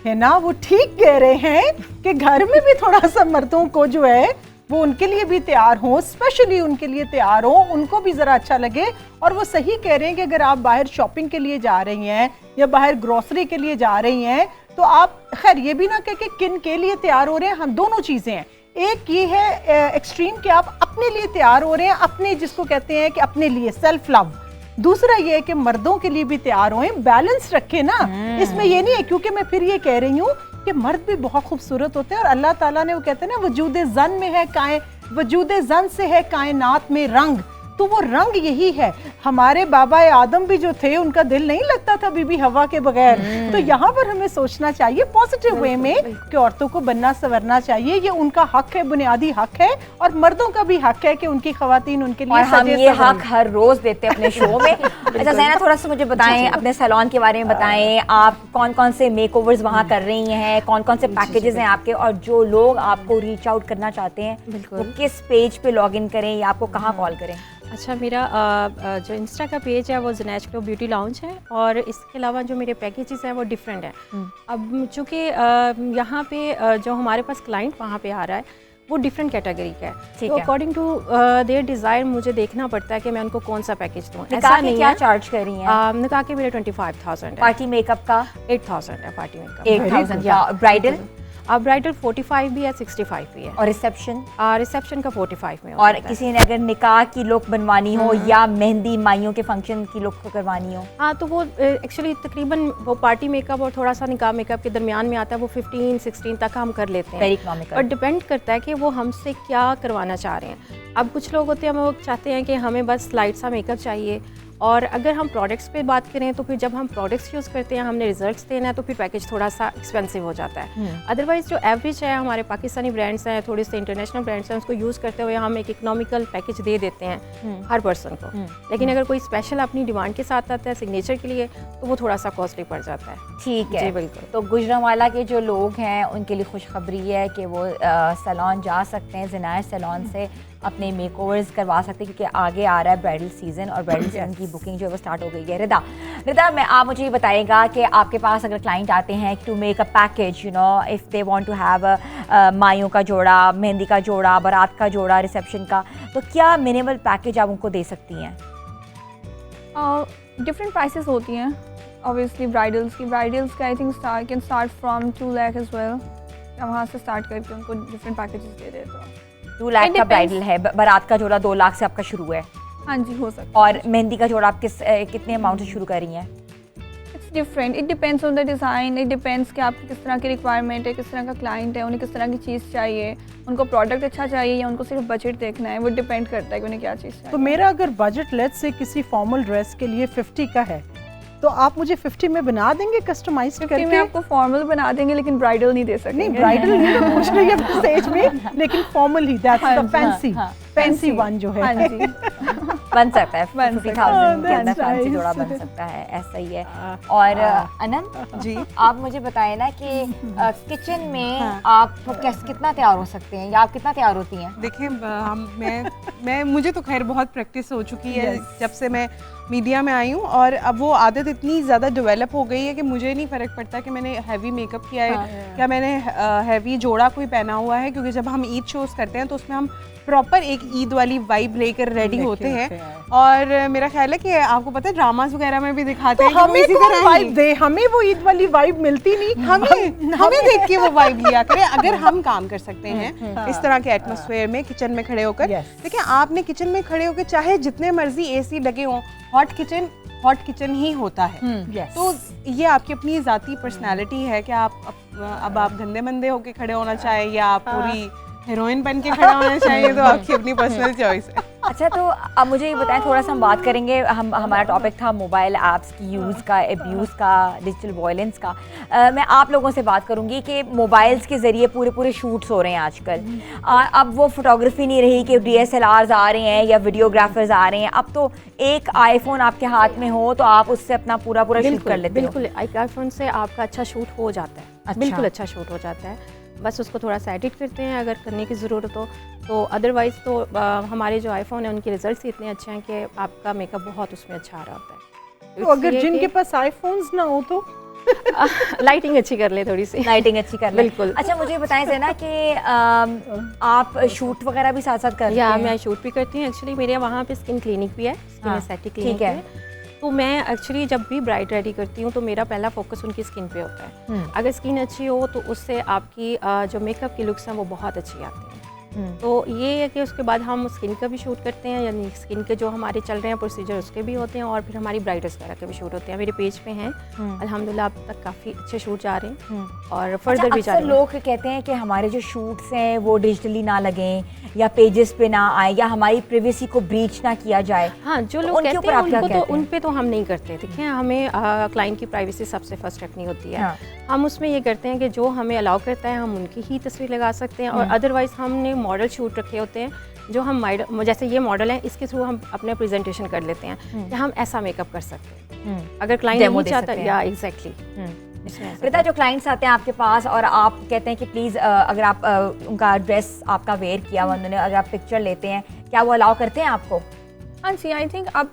है ना, वो ठीक कह रहे हैं कि घर में भी थोड़ा सा मर्दों को जो है वो उनके लिए भी तैयार हो, स्पेशली उनके लिए तैयार हो, उनको भी जरा अच्छा लगे। और वो सही कह रहे हैं कि अगर आप बाहर शॉपिंग के लिए जा रही हैं या बाहर ग्रोसरी के लिए जा रही हैं, तो आप खैर ये भी ना कह के किन के लिए तैयार हो रहे हैं, हम दोनों चीजें हैं। एक ये है एक्सट्रीम कि आप अपने लिए तैयार हो रहे हैं, अपने जिसको कहते हैं कि अपने लिए सेल्फ लव। दूसरा ये है कि मर्दों के लिए भी तैयार हों, बैलेंस रखें ना। इसमें ये नहीं है, क्योंकि मैं फिर ये कह रही हूँ कि मर्द भी बहुत खूबसूरत होते हैं और अल्लाह ताला ने वो कहते हैं ना वजूदे जन में है वजूदे जन से है कायनात में रंग, तो वो रंग यही है। हमारे बाबा आदम भी जो थे उनका दिल नहीं लगता था बीबी हवा के बगैर। तो यहाँ पर हमें सोचना चाहिए पॉजिटिव वे में कि औरतों को बनना संवरना चाहिए, ये उनका हक है, बुनियादी हक है, और मर्दों का भी हक है कि उनकी खवातीन उनके लिए और हम सजे ये संवरे। हक हर रोज देते हैं अपने शो में। अच्छा ज़ैना, थोड़ा सा मुझे बताएं, अपने सैलून के बारे में बताएं, आप कौन कौन से मेकओवर्स वहाँ कर रही हैं, कौन कौन से पैकेजेस हैं आपके, और जो लोग आपको रीच आउट करना चाहते हैं वो किस पेज पे लॉग इन करें या आपको कहाँ कॉल करें? अच्छा, मेरा जो इंस्टा का पेज है वो ज़नैच ग्लो ब्यूटी लाउंज है, और इसके अलावा जो मेरे पैकेजेस हैं वो डिफरेंट हैं। अब चूँकि यहाँ पे जो हमारे पास क्लाइंट वहाँ पे आ रहा है वो डिफरेंट कैटेगरी का है, तो अकॉर्डिंग टू देयर डिज़ायर मुझे देखना पड़ता है कि मैं उनको कौन सा पैकेज दूँ। ऐसा नहीं क्या है, चार्ज कर रही हैं? निकाह के मेरे 25,000 है, पार्टी मेकअप का 8,000 है, पार्टी मेकअप 8,000 का, ब्राइडल अब ब्राइडल 45 भी है, 65 भी है, और रिसेप्शन रिसेप्शन का 45 में हो और जाता है। किसी ने अगर निकाह की लुक बनवानी हो या मेहंदी माइयों के फंक्शन की लुक करवानी हो? हाँ, तो वो एक्चुअली तकरीबन वो पार्टी मेकअप और थोड़ा सा निकाह मेकअप के दरमियान में आता है, वो 15-16 तक हम कर लेते हैं। Very economical. और डिपेंड करता है कि वो हमसे क्या करवाना चाह रहे हैं। अब कुछ लोग होते हैं वो चाहते हैं कि हमें बस लाइट सा मेकअप चाहिए, और अगर हम प्रोडक्ट्स पे बात करें तो फिर जब हम प्रोडक्ट्स यूज़ करते हैं, हमने रिजल्ट्स देना है, तो फिर पैकेज थोड़ा सा एक्सपेंसिव हो जाता है। अदरवाइज़ जो एवरेज है, हमारे पाकिस्तानी ब्रांड्स हैं, थोड़े से इंटरनेशनल ब्रांड्स हैं, उसको यूज़ करते हुए हम एक इकोनॉमिकल पैकेज दे देते हैं हर पर्सन को। लेकिन अगर कोई स्पेशल अपनी डिमांड के साथ आता है सिग्नेचर के लिए, तो वो थोड़ा सा कॉस्टली पड़ जाता है। ठीक है, जी बिल्कुल। तो गुजरांवाला के जो लोग हैं उनके लिए खुशखबरी है कि वो सैलून जा सकते हैं, ज़नाया सैलून से अपने मेकओवर्स करवा सकते हैं, क्योंकि आगे आ रहा है ब्राइडल सीज़न और ब्राइडल सीज़न की बुकिंग जो है वो स्टार्ट हो गई है। रिदा, मैं आप मुझे ये बताइएगा कि आपके पास अगर क्लाइंट आते हैं to make a package, you know, if they want to have माइयों का जोड़ा, मेहंदी का जोड़ा, बारात का जोड़ा, रिसेप्शन का, तो क्या मिनिमल पैकेज आप उनको दे सकती हैं? डिफरेंट प्राइसेस होती हैं ऑब्वियसली ब्राइडल्स का I think can start from 2 lakh as well. वहाँ से स्टार्ट करके उनको डिफरेंट पैकेजेस दे देते हैं। 2 लाख का ब्राइडल है, बारात का जोड़ा 2 लाख से आपका शुरू है, हाँ जी, हो सकता है। और मेहंदी का जोड़ा आप कितने अमाउंट से शुरू कर रही हैं? It's different, it depends on the design, it depends कि आपकी किस तरह की रिक्वायरमेंट है, किस तरह का क्लाइंट है, उन्हें किस तरह की चीज़ चाहिए, उनको प्रोडक्ट अच्छा चाहिए या उनको सिर्फ बजट देखना है, वो डिपेंड करता है कि उन्हें क्या चीज़ चाहिए। तो मेरा अगर बजट लेट्स से किसी फॉर्मल ड्रेस के लिए 50 का है, तो आप मुझे 50 में बना देंगे कस्टमाइज 50 करके? में आपको फॉर्मल बना देंगे लेकिन ब्राइडल नहीं दे सकेंगे। नहीं ब्राइडल नहीं मैं पूछ रही हूँ स्टेज में, लेकिन formal he, that's the fancy fancy one जो है। हाँ जी बन सकता है, बन 50,000 के अंदर that's फैंसी nice. जोड़ा बन सकता है, ऐसा ही है। और अनंत जी आप मुझे बताएं ना कि किचन में आप कितना तैयार हो सकते हैं या आप कितना तैयार होती हैं? देखिए मैं मुझे तो खैर बहुत प्रैक्टिस हो चुकी है जब से मैं मीडिया में आई हूँ, और अब वो आदत इतनी ज़्यादा डेवलप हो गई है कि मुझे नहीं फ़र्क पड़ता कि मैंने हैवी मेकअप किया है या मैंने हैवी जोड़ा कोई पहना हुआ है, क्योंकि जब हम ईद शोज़ करते हैं तो उसमें हम प्रॉपर एक ईद वाली वाइब लेकर रेडी होते हैं। और मेरा ख्याल है कि आपको पता है ड्रामास वगैरह में भी दिखाते हैं कि वो हमें इसी कौन तरह वाइब दे, हमें वो ईद वाली वाइब मिलती नहीं, हमें देख के वो वाइब लिया करें। अगर हम काम कर सकते हैं इस तरह के एटमॉस्फेयर में किचन में खड़े होकर, देखिए आपने किचन में खड़े होकर चाहे जितने मर्जी एसी लगे हों, हॉट किचन ही होता है। तो ये आपकी अपनी ज़ाती पर्सनालिटी है कि अब आप गंदे मंदे होके खड़े होना चाहिए या आप पूरी हीरोइन बन के खड़ा होना चाहिए, तो आपकी अपनी पर्सनल चॉइस है। अच्छा, तो अब मुझे ये बताएं, थोड़ा सा हम बात करेंगे, हमारा टॉपिक था मोबाइल ऐप्स की यूज़ का, एब्यूज़ का, डिजिटल वायलेंस का। मैं आप लोगों से बात करूंगी कि मोबाइल्स के ज़रिए पूरे शूट्स हो रहे हैं आजकल। अब वो फोटोग्राफी नहीं रही कि DSLRs आ रहे हैं या वीडियोग्राफर्स आ रहे हैं, अब तो एक आईफोन आपके हाथ में हो तो आप उससे अपना पूरा शूट कर लेते हो। बिल्कुल आईफोन से आपका अच्छा शूट हो जाता है। अच्छा। बिल्कुल अच्छा शूट हो जाता है, बस उसको थोड़ा सा एडिट करते हैं अगर करने की ज़रूरत हो तो। अदरवाइज़ तो हमारे जो आईफोन है उनके रिजल्ट्स इतने अच्छे हैं कि आपका मेकअप बहुत उसमें अच्छा आ रहा होता है। तो अगर जिनके पास आईफोन्स ना हो तो लाइटिंग अच्छी कर ले, थोड़ी सी लाइटिंग अच्छी कर ले। बिल्कुल। अच्छा, मुझे बताएं ज़रा कि आप शूट वगैरह भी साथ साथ करते हैं? या मैं शूट भी करती हूँ। एक्चुअली मेरे वहाँ पे स्किन क्लिनिक भी है, स्किन एस्थेटिक क्लिनिक है। तो मैं एक्चुअली जब भी ब्राइड रेडी करती हूँ तो मेरा पहला फोकस उनकी स्किन पे होता है। अगर स्किन अच्छी हो तो उससे आपकी जो मेकअप की लुक्स हैं वो बहुत अच्छी आती हैं। तो ये है कि उसके बाद हम स्किन का भी शूट करते हैं, यानी स्किन के जो हमारे चल रहे हैं प्रोसीजर उसके भी होते हैं, और फिर हमारी ब्राइडल्स वगैरह के भी शूट होते हैं। मेरे पेज पे हैं अल्हम्दुलिल्लाह अब तक काफ़ी अच्छे शूट जा रहे हैं और फर्दर भी जा रहे हैं। लोग कहते हैं कि हमारे जो शूट्स हैं वो डिजिटली ना लगें या पेजेस पे ना आए या हमारी प्राइवेसी को ब्रीच ना किया जाए। हाँ, जो तो लोग उनके कहते ऊपर हैं आप क्या उनको कहते तो हैं? उन पे तो हम नहीं करते। देखिए हमें क्लाइंट की प्राइवेसी सबसे फर्स्ट रखनी होती है। हाँ। हम उसमें ये करते हैं कि जो हमें अलाउ करता है हम उनकी ही तस्वीर लगा सकते हैं, और अदरवाइज हमने मॉडल शूट रखे होते हैं जो हम जैसे ये मॉडल है इसके थ्रू हम अपने प्रेजेंटेशन कर लेते हैं कि हम ऐसा मेकअप कर सकते हैं। अगर क्लाइंट Demo नहीं दे चाहता, सकते हैं। या एग्जैक्टली रिता, जो क्लाइंट्स आते हैं आपके पास और आप कहते हैं कि प्लीज़ अगर आप उनका ड्रेस आपका वेयर किया हुआ उन्होंने, अगर आप पिक्चर लेते हैं, क्या वो अलाउ करते हैं आपको? हाँ जी, आई थिंक अब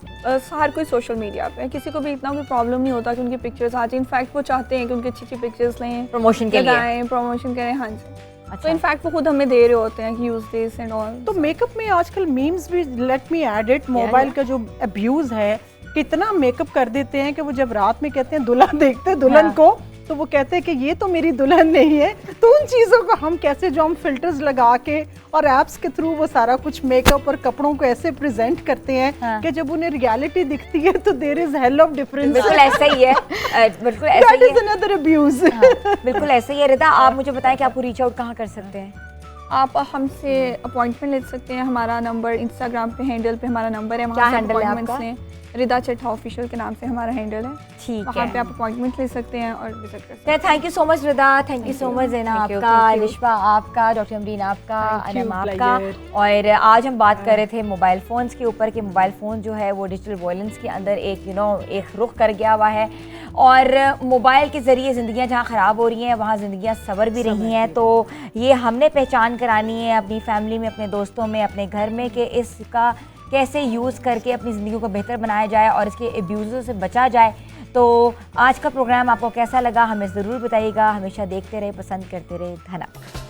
हर कोई सोशल मीडिया पे है, किसी को भी इतना कोई प्रॉब्लम नहीं होता कि उनकी पिक्चर्स आ जाए। इनफैक्ट वो चाहते हैं कि उनकी अच्छी पिक्चर्स लें, प्रमोशन के लिए? लगाएं, प्रमोशन करें। हाँ जी। अच्छा। तो इनफैक्ट वो खुद हमें दे रहे होते हैं कि यूज दिस एंड ऑल। तो मेकअप में आजकल मीम्स भी, let me add it, mobile का जो अब्यूज है, कितना मेकअप कर देते हैं कि वो जब रात में कहते हैं दुल्हन देखते हैं दुल्हन को, तो वो कहते हैं कि ये तो मेरी दुल्हन नहीं है। तो उन चीज़ों को हम कैसे, जो हम फिल्टर्स लगा के और एप्स के थ्रू वो सारा कुछ मेकअप और कपड़ों को ऐसे प्रेजेंट करते हैं कि जब उन्हें रियलिटी दिखती है तो there is hell of difference. बिल्कुल ऐसा ही है, बिल्कुल ऐसा दैट ही इज अनदर अब्यूज। बिल्कुल ऐसा ही है। रिता, आप मुझे बताएं कि आपको रीच आउट कहाँ कर सकते हैं? आप हमसे अपॉइंटमेंट ले सकते हैं। हमारा नंबर इंस्टाग्राम पे हैंडल पे हमारा नंबर है, क्या वहाँ से हैंडल है अपॉइंटमेंट्स आपका? लें। रिदा चट्टा ऑफिशियल के नाम से हमारा हैंडल है, ठीक वहाँ है। पे आप अपॉइंटमेंट ले सकते हैं और विजिट कर सकते हैं। Thank you so much Rida, thank you so much Zaina Thank you, आपका, thank you. लिशबा आपका, डॉक्टर अमरीन आपका, Thank you, अनम आपका। pleasure. और आज हम बात कर रहे थे मोबाइल फ़ोन्स के ऊपर कि मोबाइल फ़ोन जो है वो डिजिटल वायलेंस के अंदर एक एक रुख कर गया हुआ है, और मोबाइल के ज़रिए ज़िंदगियाँ जहाँ ख़राब हो रही हैं वहाँ ज़िंदगियाँ सवर भी रही हैं। तो ये हमने पहचान करानी है अपनी फैमिली में, अपने दोस्तों में, अपने घर में, कि इसका कैसे यूज़ करके अपनी ज़िंदगी को बेहतर बनाया जाए और इसके एब्यूज़ों से बचा जाए। तो आज का प्रोग्राम आपको कैसा लगा हमें ज़रूर बताइएगा। हमेशा देखते रहे, पसंद करते रहे। धन्यवाद।